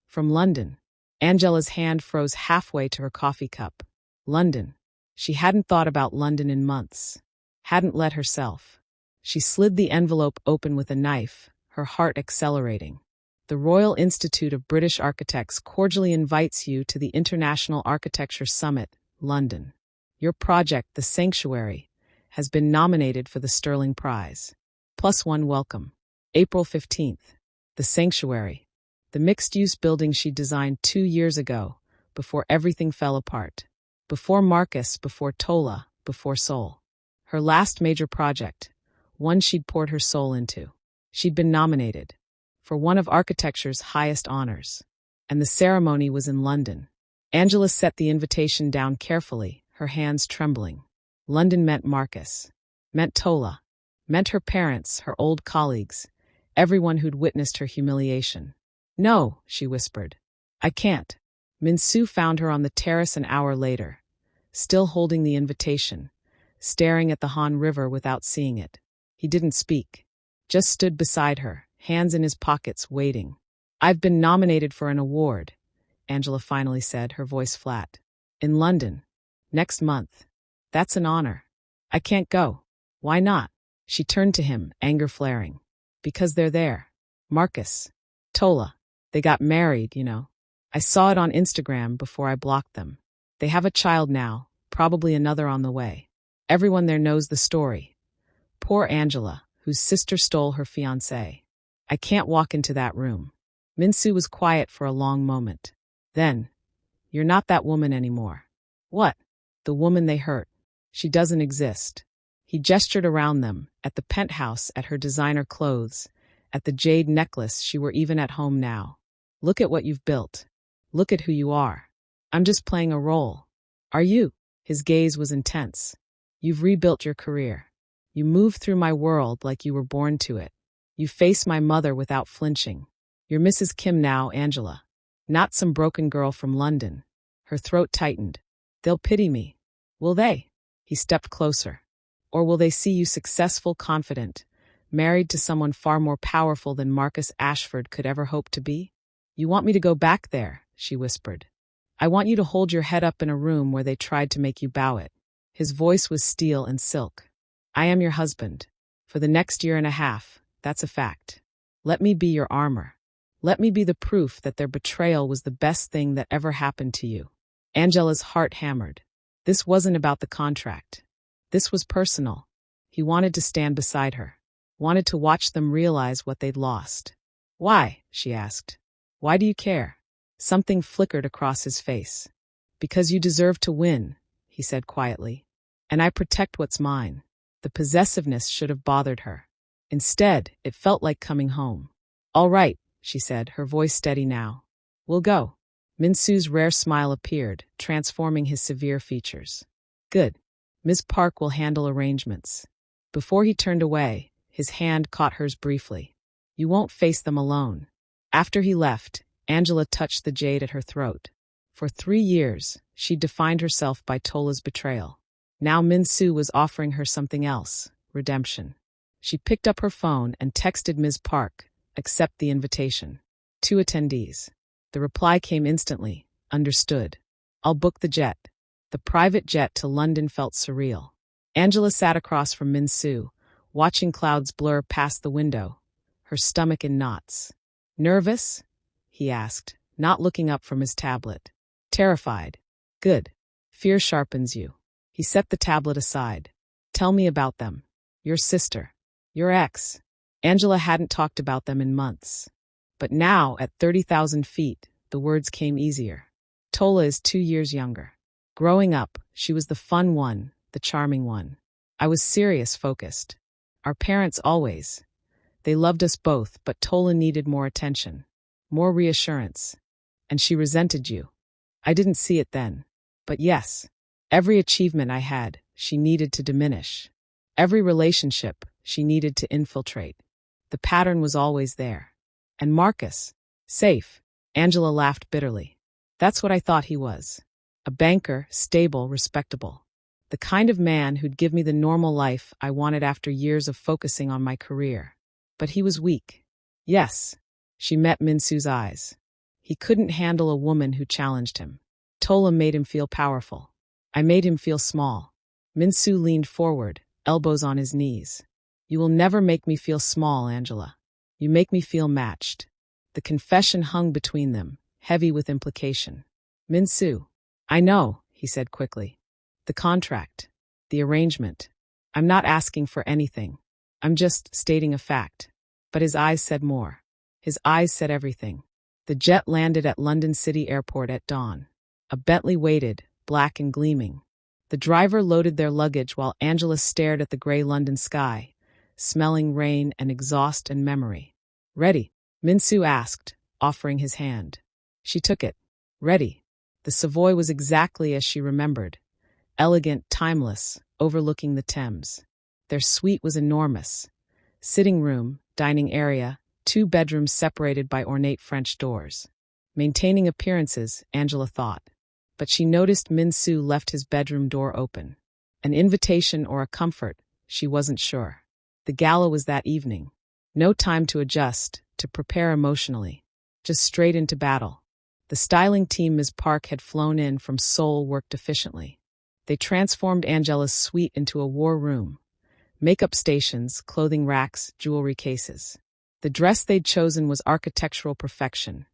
"From London." Angela's hand froze halfway to her coffee cup. London. She hadn't thought about London in months. Hadn't let herself. She slid the envelope open with a knife, her heart accelerating. "The Royal Institute of British Architects cordially invites you to the International Architecture Summit, London. Your project, The Sanctuary, has been nominated for the Sterling Prize. +1 welcome." April 15th. The sanctuary. The mixed-use building she designed 2 years ago, before everything fell apart. Before Marcus, before Tola, before Soul. Her last major project, one she'd poured her soul into. She'd been nominated for one of architecture's highest honors, and the ceremony was in London. Angela set the invitation down carefully, her hands trembling. London meant Marcus, meant Tola, meant her parents, her old colleagues, everyone who'd witnessed her humiliation. "No," she whispered. "I can't." Min-soo found her on the terrace an hour later, still holding the invitation, staring at the Han River without seeing it. He didn't speak, just stood beside her, hands in his pockets, waiting. "I've been nominated for an award," Angela finally said, her voice flat. "In London. Next month. That's an honor. I can't go." "Why not?" She turned to him, anger flaring. "Because they're there. Marcus. Tola. They got married, you know. I saw it on Instagram before I blocked them. They have a child now, probably another on the way. Everyone there knows the story. Poor Angela, whose sister stole her fiancé. I can't walk into that room." Min-soo was quiet for a long moment. Then, "You're not that woman anymore." "What?" "The woman they hurt. She doesn't exist." He gestured around them, at the penthouse, at her designer clothes, at the jade necklace she wore even at home now. "Look at what you've built. Look at who you are." "I'm just playing a role." "Are you?" His gaze was intense. "You've rebuilt your career. You moved through my world like you were born to it. You faced my mother without flinching. You're Mrs. Kim now, Angela. Not some broken girl from London." Her throat tightened. "They'll pity me. Will they?" He stepped closer. "Or will they see you successful, confident, married to someone far more powerful than Marcus Ashford could ever hope to be?" "You want me to go back there," she whispered. "I want you to hold your head up in a room where they tried to make you bow it." His voice was steel and silk. "I am your husband. For the next year and a half, that's a fact. Let me be your armor. Let me be the proof that their betrayal was the best thing that ever happened to you." Angela's heart hammered. This wasn't about the contract. This was personal. He wanted to stand beside her, wanted to watch them realize what they'd lost. "Why?" she asked. "Why do you care?" Something flickered across his face. "Because you deserve to win," he said quietly. "And I protect what's mine." The possessiveness should have bothered her. Instead, it felt like coming home. "All right," she said, her voice steady now. "We'll go." Min-soo's rare smile appeared, transforming his severe features. "Good. Ms. Park will handle arrangements." Before he turned away, his hand caught hers briefly. "You won't face them alone." After he left, Angela touched the jade at her throat. For 3 years, she'd defined herself by Tola's betrayal. Now Min-soo was offering her something else, redemption. She picked up her phone and texted Ms. Park, "Accept the invitation." 2 attendees. The reply came instantly, "Understood. I'll book the jet." The private jet to London felt surreal. Angela sat across from Min-soo, watching clouds blur past the window, her stomach in knots. "Nervous?" he asked, not looking up from his tablet. "Terrified." "Good. Fear sharpens you." He set the tablet aside. "Tell me about them. Your sister. Your ex." Angela hadn't talked about them in months. But now, at 30,000 feet, the words came easier. "Tola is 2 years younger. Growing up, she was the fun one, the charming one. I was serious, focused. Our parents always. They loved us both, but Tola needed more attention, more reassurance. And she resented you. I didn't see it then. But yes, every achievement I had, she needed to diminish. Every relationship, she needed to infiltrate. The pattern was always there. And Marcus? Safe." Angela laughed bitterly. "That's what I thought he was. A banker, stable, respectable. The kind of man who'd give me the normal life I wanted after years of focusing on my career. But he was weak." "Yes." She met Min-soo's eyes. "He couldn't handle a woman who challenged him. Tola made him feel powerful. I made him feel small." Min-soo leaned forward, elbows on his knees. "You will never make me feel small, Angela. You make me feel matched." The confession hung between them, heavy with implication. "Min-soo." "I know," he said quickly. "The contract. The arrangement. I'm not asking for anything. I'm just stating a fact. But his eyes said more. His eyes said everything. The jet landed at London City Airport at dawn. A Bentley waited, black and gleaming. The driver loaded their luggage while Angela stared at the gray London sky, smelling rain and exhaust and memory. "Ready?" Min-soo asked, offering his hand. She took it. Ready. The Savoy was exactly as she remembered. Elegant, timeless, overlooking the Thames. Their suite was enormous. Sitting room, dining area, 2 bedrooms separated by ornate French doors. Maintaining appearances, Angela thought. But she noticed Min-soo left his bedroom door open. An invitation or a comfort, she wasn't sure. The gala was that evening. No time to adjust, to prepare emotionally. Just straight into battle. The styling team Ms. Park had flown in from Seoul worked efficiently. They transformed Angela's suite into a war room. Makeup stations, clothing racks, jewelry cases. The dress they'd chosen was architectural perfection.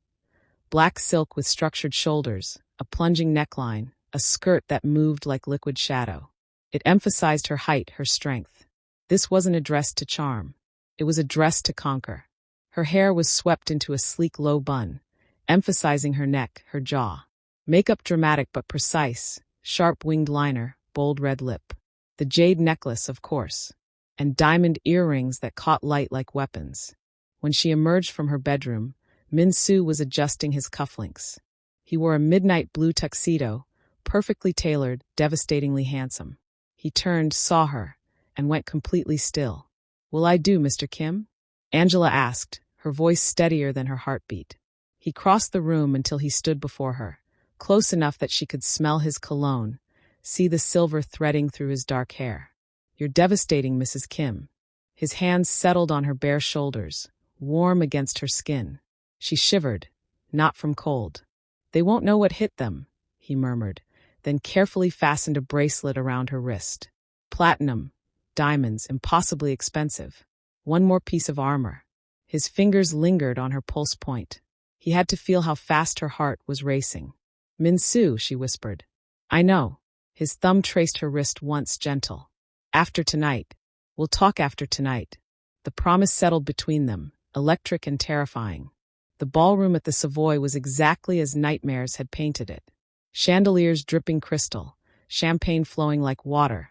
Black silk with structured shoulders, a plunging neckline, a skirt that moved like liquid shadow. It emphasized her height, her strength. This wasn't a dress to charm. It was a dress to conquer. Her hair was swept into a sleek low bun, emphasizing her neck, her jaw. Makeup dramatic but precise, sharp winged liner, bold red lip. The jade necklace, of course, and diamond earrings that caught light like weapons. When she emerged from her bedroom, Min-soo was adjusting his cufflinks. He wore a midnight blue tuxedo, perfectly tailored, devastatingly handsome. He turned, saw her, and went completely still. "Will I do, Mr. Kim?" Angela asked, her voice steadier than her heartbeat. He crossed the room until he stood before her, close enough that she could smell his cologne, see the silver threading through his dark hair. "You're devastating, Mrs. Kim." His hands settled on her bare shoulders, warm against her skin. She shivered, not from cold. "They won't know what hit them," he murmured, then carefully fastened a bracelet around her wrist. Platinum, diamonds, impossibly expensive. One more piece of armor. His fingers lingered on her pulse point. He had to feel how fast her heart was racing. "Min-soo," she whispered. "I know." His thumb traced her wrist once, gentle. "After tonight. We'll talk after tonight." The promise settled between them, electric and terrifying. The ballroom at the Savoy was exactly as nightmares had painted it. Chandeliers dripping crystal, champagne flowing like water.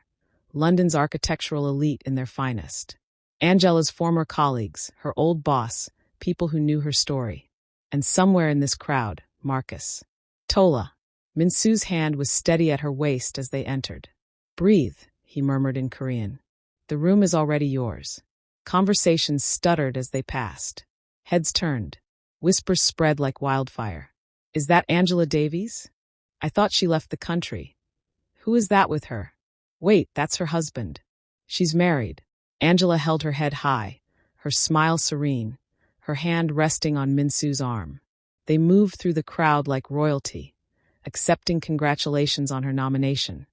London's architectural elite in their finest. Angela's former colleagues, her old boss, people who knew her story. And somewhere in this crowd, Marcus. "Tola." Min-soo's hand was steady at her waist as they entered. "Breathe," he murmured in Korean. "The room is already yours." Conversations stuttered as they passed. Heads turned. Whispers spread like wildfire. "Is that Angela Davies? I thought she left the country. Who is that with her? Wait, that's her husband. She's married." Angela held her head high, her smile serene, her hand resting on Min-soo's arm. They moved through the crowd like royalty, accepting congratulations on her nomination,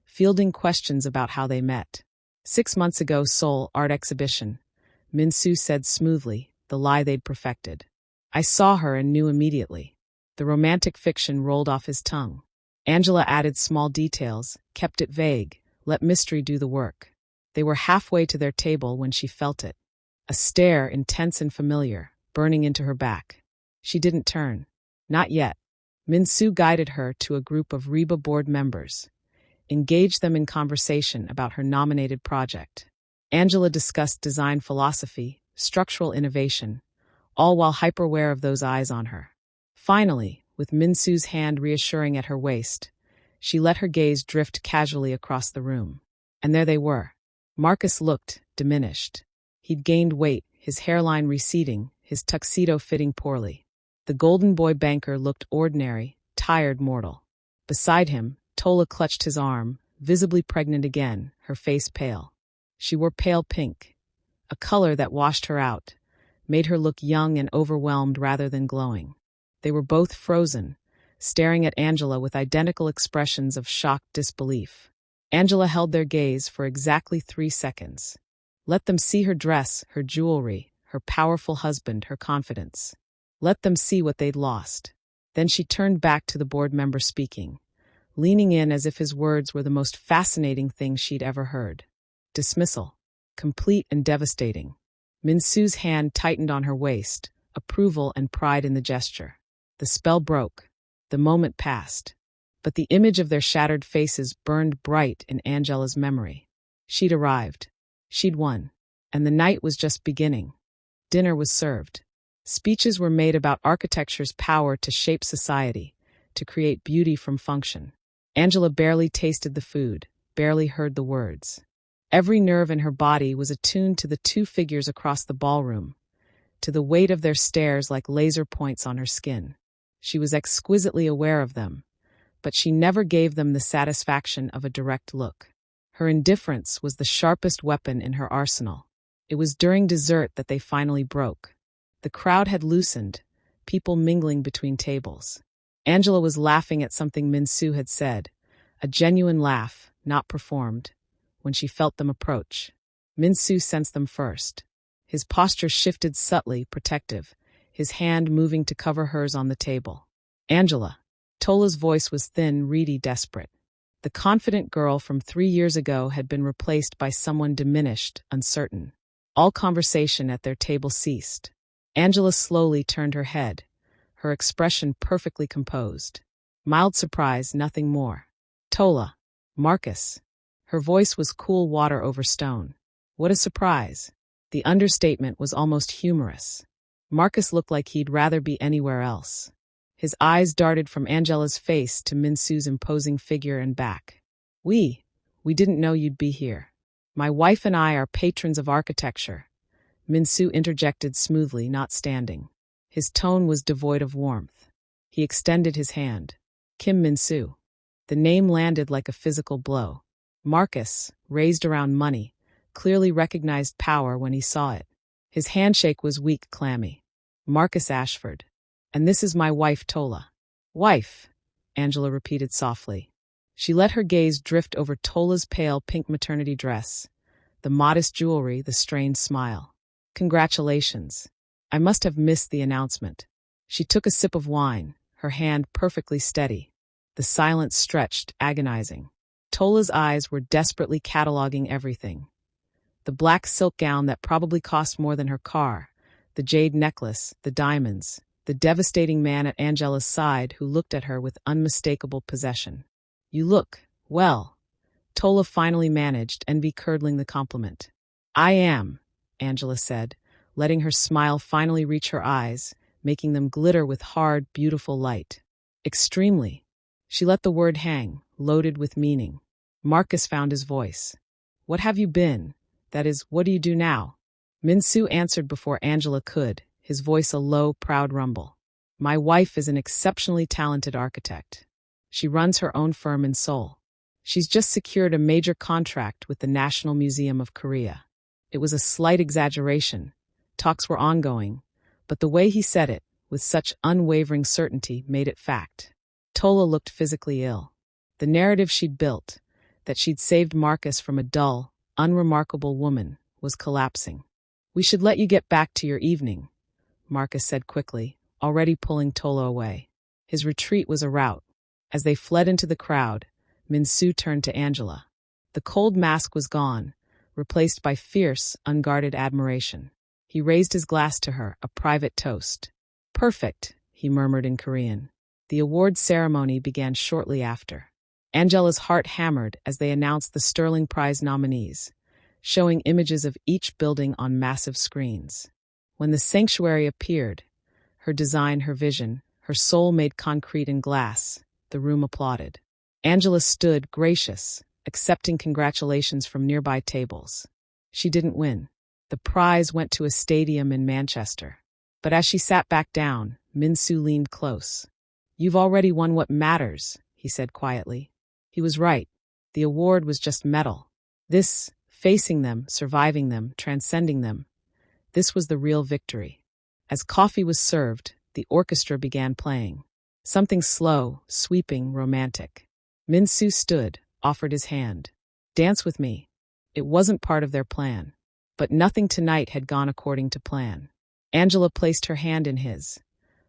fielding questions about how they met. 6 months ago, Seoul art exhibition. Min-soo said smoothly, the lie they'd perfected. "I saw her and knew immediately." The romantic fiction rolled off his tongue. Angela added small details, kept it vague, let mystery do the work. They were halfway to their table when she felt it. A stare, intense and familiar, burning into her back. She didn't turn. Not yet. Min-soo guided her to a group of Reba board members, engaged them in conversation about her nominated project. Angela discussed design philosophy, structural innovation, all while hyper-aware of those eyes on her. Finally, with Min-soo's hand reassuring at her waist, she let her gaze drift casually across the room. And there they were. Marcus looked diminished. He'd gained weight, his hairline receding, his tuxedo fitting poorly. The golden boy banker looked ordinary, tired mortal. Beside him, Tola clutched his arm, visibly pregnant again, her face pale. She wore pale pink, a color that washed her out, made her look young and overwhelmed rather than glowing. They were both frozen, staring at Angela with identical expressions of shocked disbelief. Angela held their gaze for exactly 3 seconds. Let them see her dress, her jewelry, her powerful husband, her confidence. Let them see what they'd lost. Then she turned back to the board member speaking, leaning in as if his words were the most fascinating thing she'd ever heard. Dismissal. Complete and devastating. Minsu's hand tightened on her waist, approval and pride in the gesture. The spell broke. The moment passed. But the image of their shattered faces burned bright in Angela's memory. She'd arrived. She'd won. And the night was just beginning. Dinner was served. Speeches were made about architecture's power to shape society, to create beauty from function. Angela barely tasted the food, barely heard the words. Every nerve in her body was attuned to the two figures across the ballroom, to the weight of their stares like laser points on her skin. She was exquisitely aware of them, but she never gave them the satisfaction of a direct look. Her indifference was the sharpest weapon in her arsenal. It was during dessert that they finally broke. The crowd had loosened, people mingling between tables. Angela was laughing at something Minsu had said, a genuine laugh, not performed, when she felt them approach. Minsu sensed them first. His posture shifted subtly, protective, his hand moving to cover hers on the table. Angela. Tola's voice was thin, reedy, desperate. The confident girl from 3 years ago had been replaced by someone diminished, uncertain. All conversation at their table ceased. Angela slowly turned her head, her expression perfectly composed. Mild surprise, nothing more. Tola. Marcus. Her voice was cool water over stone. What a surprise. The understatement was almost humorous. Marcus looked like he'd rather be anywhere else. His eyes darted from Angela's face to Minsu's imposing figure and back. We didn't know you'd be here. My wife and I are patrons of architecture. Minsu interjected smoothly, not standing. His tone was devoid of warmth. He extended his hand. Kim Minsu. The name landed like a physical blow. Marcus, raised around money, clearly recognized power when he saw it. His handshake was weak, clammy. Marcus Ashford. And this is my wife, Tola. Wife, Angela repeated softly. She let her gaze drift over Tola's pale pink maternity dress, the modest jewelry, the strained smile. Congratulations. I must have missed the announcement. She took a sip of wine, her hand perfectly steady. The silence stretched, agonizing. Tola's eyes were desperately cataloging everything. The black silk gown that probably cost more than her car, the jade necklace, the diamonds, the devastating man at Angela's side who looked at her with unmistakable possession. You look, well, Tola finally managed, envy-curdling the compliment. I am, Angela said, letting her smile finally reach her eyes, making them glitter with hard, beautiful light. Extremely. She let the word hang, loaded with meaning. Marcus found his voice. What have you been? That is, what do you do now? Minsu answered before Angela could, his voice a low, proud rumble. My wife is an exceptionally talented architect. She runs her own firm in Seoul. She's just secured a major contract with the National Museum of Korea. It was a slight exaggeration. Talks were ongoing, but the way he said it, with such unwavering certainty, made it fact. Tola looked physically ill. The narrative she'd built, that she'd saved Marcus from a dull, unremarkable woman, was collapsing. We should let you get back to your evening, Marcus said quickly, already pulling Tola away. His retreat was a rout. As they fled into the crowd, Minsu turned to Angela. The cold mask was gone, replaced by fierce, unguarded admiration. He raised his glass to her, a private toast. Perfect, he murmured in Korean. The award ceremony began shortly after. Angela's heart hammered as they announced the Sterling Prize nominees, showing images of each building on massive screens. When the sanctuary appeared, her design, her vision, her soul made concrete in glass, the room applauded. Angela stood, gracious, accepting congratulations from nearby tables. She didn't win. The prize went to a stadium in Manchester. But as she sat back down, Minsu leaned close. You've already won what matters, he said quietly. He was right. The award was just metal. This, facing them, surviving them, transcending them, this was the real victory. As coffee was served, the orchestra began playing. Something slow, sweeping, romantic. Minsu stood, offered his hand. Dance with me. It wasn't part of their plan. But nothing tonight had gone according to plan. Angela placed her hand in his.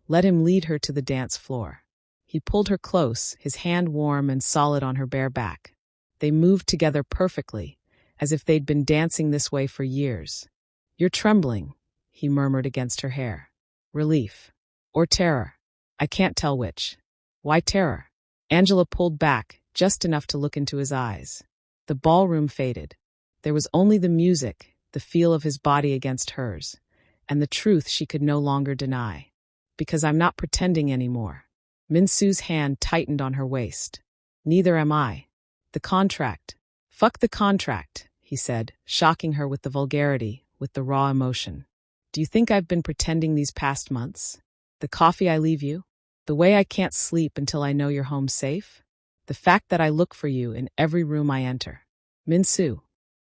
Let him lead her to the dance floor. He pulled her close, his hand warm and solid on her bare back. They moved together perfectly, as if they'd been dancing this way for years. You're trembling, he murmured against her hair. Relief. Or terror. I can't tell which. Why terror? Angela pulled back, just enough to look into his eyes. The ballroom faded. There was only the music, the feel of his body against hers, and the truth she could no longer deny. Because I'm not pretending anymore. Minsu's hand tightened on her waist. Neither am I. The contract. Fuck the contract, he said, shocking her with the vulgarity, with the raw emotion. Do you think I've been pretending these past months? The coffee I leave you? The way I can't sleep until I know you're home safe? The fact that I look for you in every room I enter? Minsu.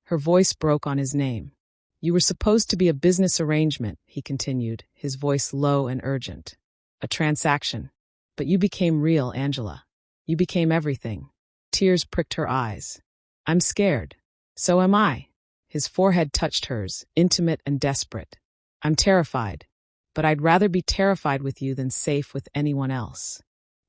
Her voice broke on his name. You were supposed to be a business arrangement, he continued, his voice low and urgent. A transaction. But you became real, Angela. You became everything. Tears pricked her eyes. I'm scared. So am I. His forehead touched hers, intimate and desperate. I'm terrified. But I'd rather be terrified with you than safe with anyone else.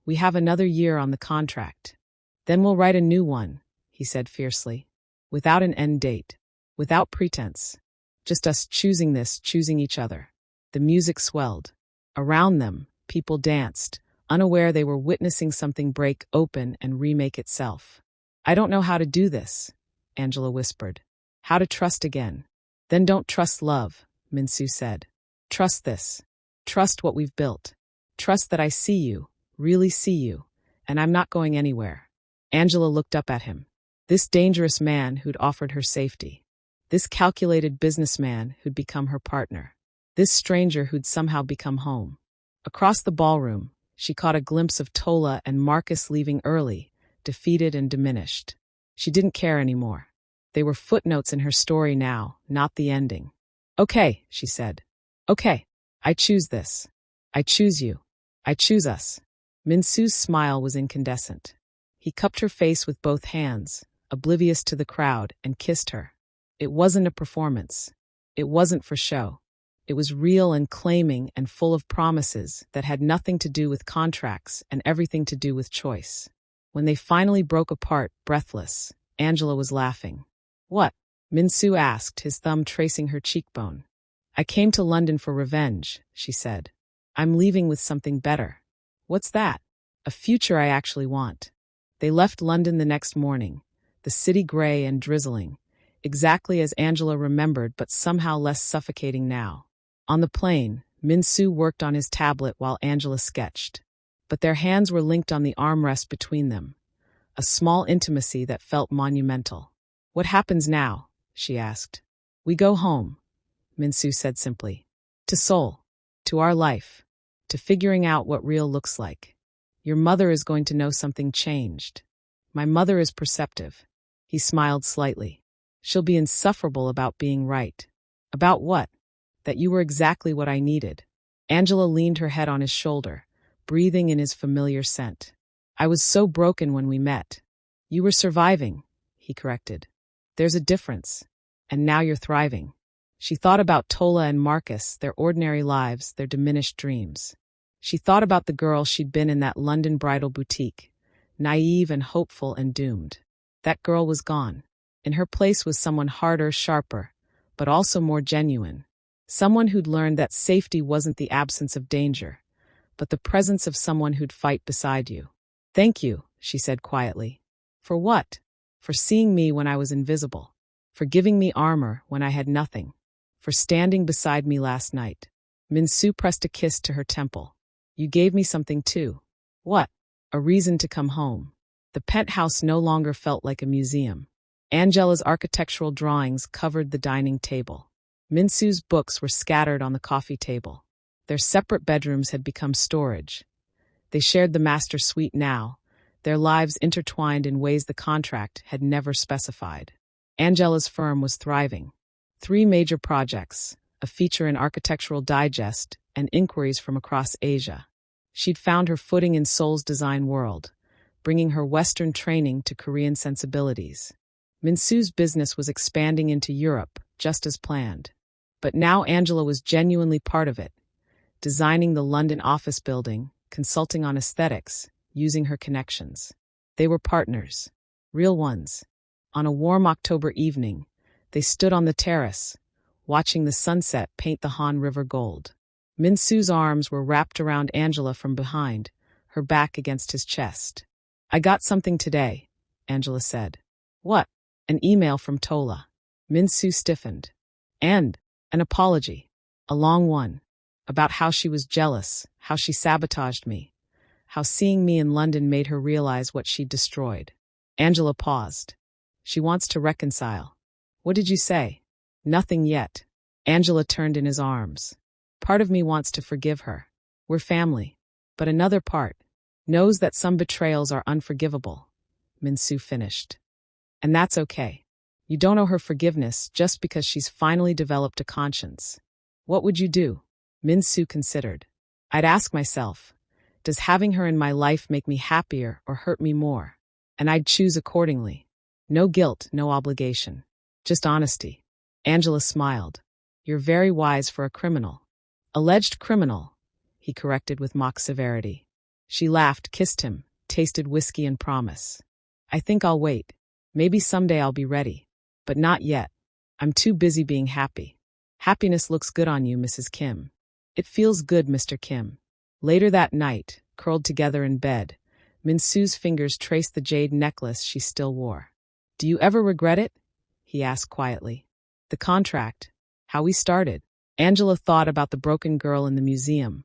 We have another year on the contract. Then we'll write a new one, he said fiercely. Without an end date. Without pretense. Just us choosing each other. The music swelled. Around them, people danced, unaware they were witnessing something break open and remake itself. I don't know how to do this, Angela whispered. How to trust again. Then don't trust love, Minsu said. Trust this. Trust what we've built. Trust that I see you, really see you, and I'm not going anywhere. Angela looked up at him. This dangerous man who'd offered her safety. This calculated businessman who'd become her partner. This stranger who'd somehow become home. Across the ballroom, she caught a glimpse of Tola and Marcus leaving early, defeated and diminished. She didn't care anymore. They were footnotes in her story now, not the ending. Okay, she said. Okay, I choose this. I choose you. I choose us. Minsu's smile was incandescent. He cupped her face with both hands, oblivious to the crowd, and kissed her. It wasn't a performance. It wasn't for show. It was real and claiming and full of promises that had nothing to do with contracts and everything to do with choice. When they finally broke apart, breathless, Angela was laughing. What? Minsu asked, his thumb tracing her cheekbone. I came to London for revenge, she said. I'm leaving with something better. What's that? A future I actually want. They left London the next morning, the city gray and drizzling, exactly as Angela remembered, but somehow less suffocating now. On the plane, Minsu worked on his tablet while Angela sketched. But their hands were linked on the armrest between them, a small intimacy that felt monumental. What happens now? She asked. We go home, Minsu said simply. To Seoul. To our life. To figuring out what real looks like. Your mother is going to know something changed. My mother is perceptive. He smiled slightly. She'll be insufferable about being right. About what? That you were exactly what I needed. Angela leaned her head on his shoulder, breathing in his familiar scent. I was so broken when we met. You were surviving, he corrected. There's a difference. And now you're thriving. She thought about Tola and Marcus, their ordinary lives, their diminished dreams. She thought about the girl she'd been in that London bridal boutique, naive and hopeful and doomed. That girl was gone. In her place was someone harder, sharper, but also more genuine. Someone who'd learned that safety wasn't the absence of danger, but the presence of someone who'd fight beside you. Thank you, she said quietly. For what? For seeing me when I was invisible. For giving me armor when I had nothing. For standing beside me last night. Minsu pressed a kiss to her temple. You gave me something too. What? A reason to come home. The penthouse no longer felt like a museum. Angela's architectural drawings covered the dining table. Minsu's books were scattered on the coffee table. Their separate bedrooms had become storage. They shared the master suite now, their lives intertwined in ways the contract had never specified. Angela's firm was thriving. 3 major projects, a feature in Architectural Digest, and inquiries from across Asia. She'd found her footing in Seoul's design world, bringing her Western training to Korean sensibilities. Minsu's business was expanding into Europe, just as planned. But now Angela was genuinely part of it, designing the London office building, consulting on aesthetics, using her connections. They were partners, real ones. On a warm October evening, they stood on the terrace, watching the sunset paint the Han River gold. Minsu's arms were wrapped around Angela from behind, her back against his chest. "I got something today," Angela said. "What?" "An email from Tola." Minsu stiffened. "And an apology. A long one. About how she was jealous, how she sabotaged me, how seeing me in London made her realize what she'd destroyed." Angela paused. "She wants to reconcile." "What did you say?" "Nothing yet." Angela turned in his arms. "Part of me wants to forgive her. We're family. But another part knows that some betrayals are unforgivable." Minsu finished. "And that's okay. You don't owe her forgiveness just because she's finally developed a conscience." "What would you do?" Minsu considered. "I'd ask myself, does having her in my life make me happier or hurt me more? And I'd choose accordingly. No guilt, no obligation. Just honesty." Angela smiled. "You're very wise for a criminal." "Alleged criminal," he corrected with mock severity. She laughed, kissed him, tasted whiskey and promise. "I think I'll wait. Maybe someday I'll be ready. But not yet. I'm too busy being happy." "Happiness looks good on you, Mrs. Kim." "It feels good, Mr. Kim." Later that night, curled together in bed, Minsu's fingers traced the jade necklace she still wore. "Do you ever regret it?" he asked quietly. "The contract. How we started." Angela thought about the broken girl in the museum,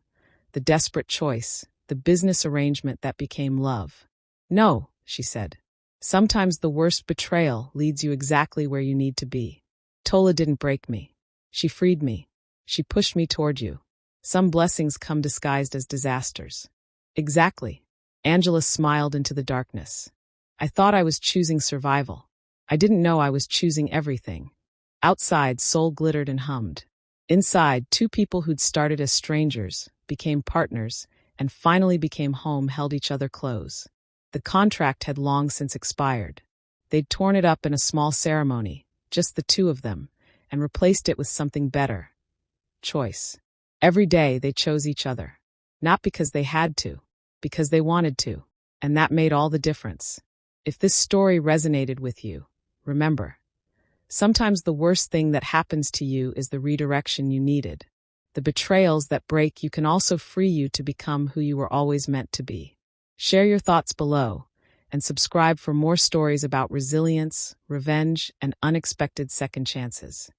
the desperate choice, the business arrangement that became love. "No," she said. "Sometimes the worst betrayal leads you exactly where you need to be. Tola didn't break me. She freed me. She pushed me toward you. Some blessings come disguised as disasters." "Exactly." Angela smiled into the darkness. "I thought I was choosing survival. I didn't know I was choosing everything." Outside, Soul glittered and hummed. Inside, two people who'd started as strangers, became partners, and finally became home held each other close. The contract had long since expired. They'd torn it up in a small ceremony, just the two of them, and replaced it with something better. Choice. Every day they chose each other. Not because they had to, because they wanted to. And that made all the difference. If this story resonated with you, remember, sometimes the worst thing that happens to you is the redirection you needed. The betrayals that break you can also free you to become who you were always meant to be. Share your thoughts below, and subscribe for more stories about resilience, revenge, and unexpected second chances.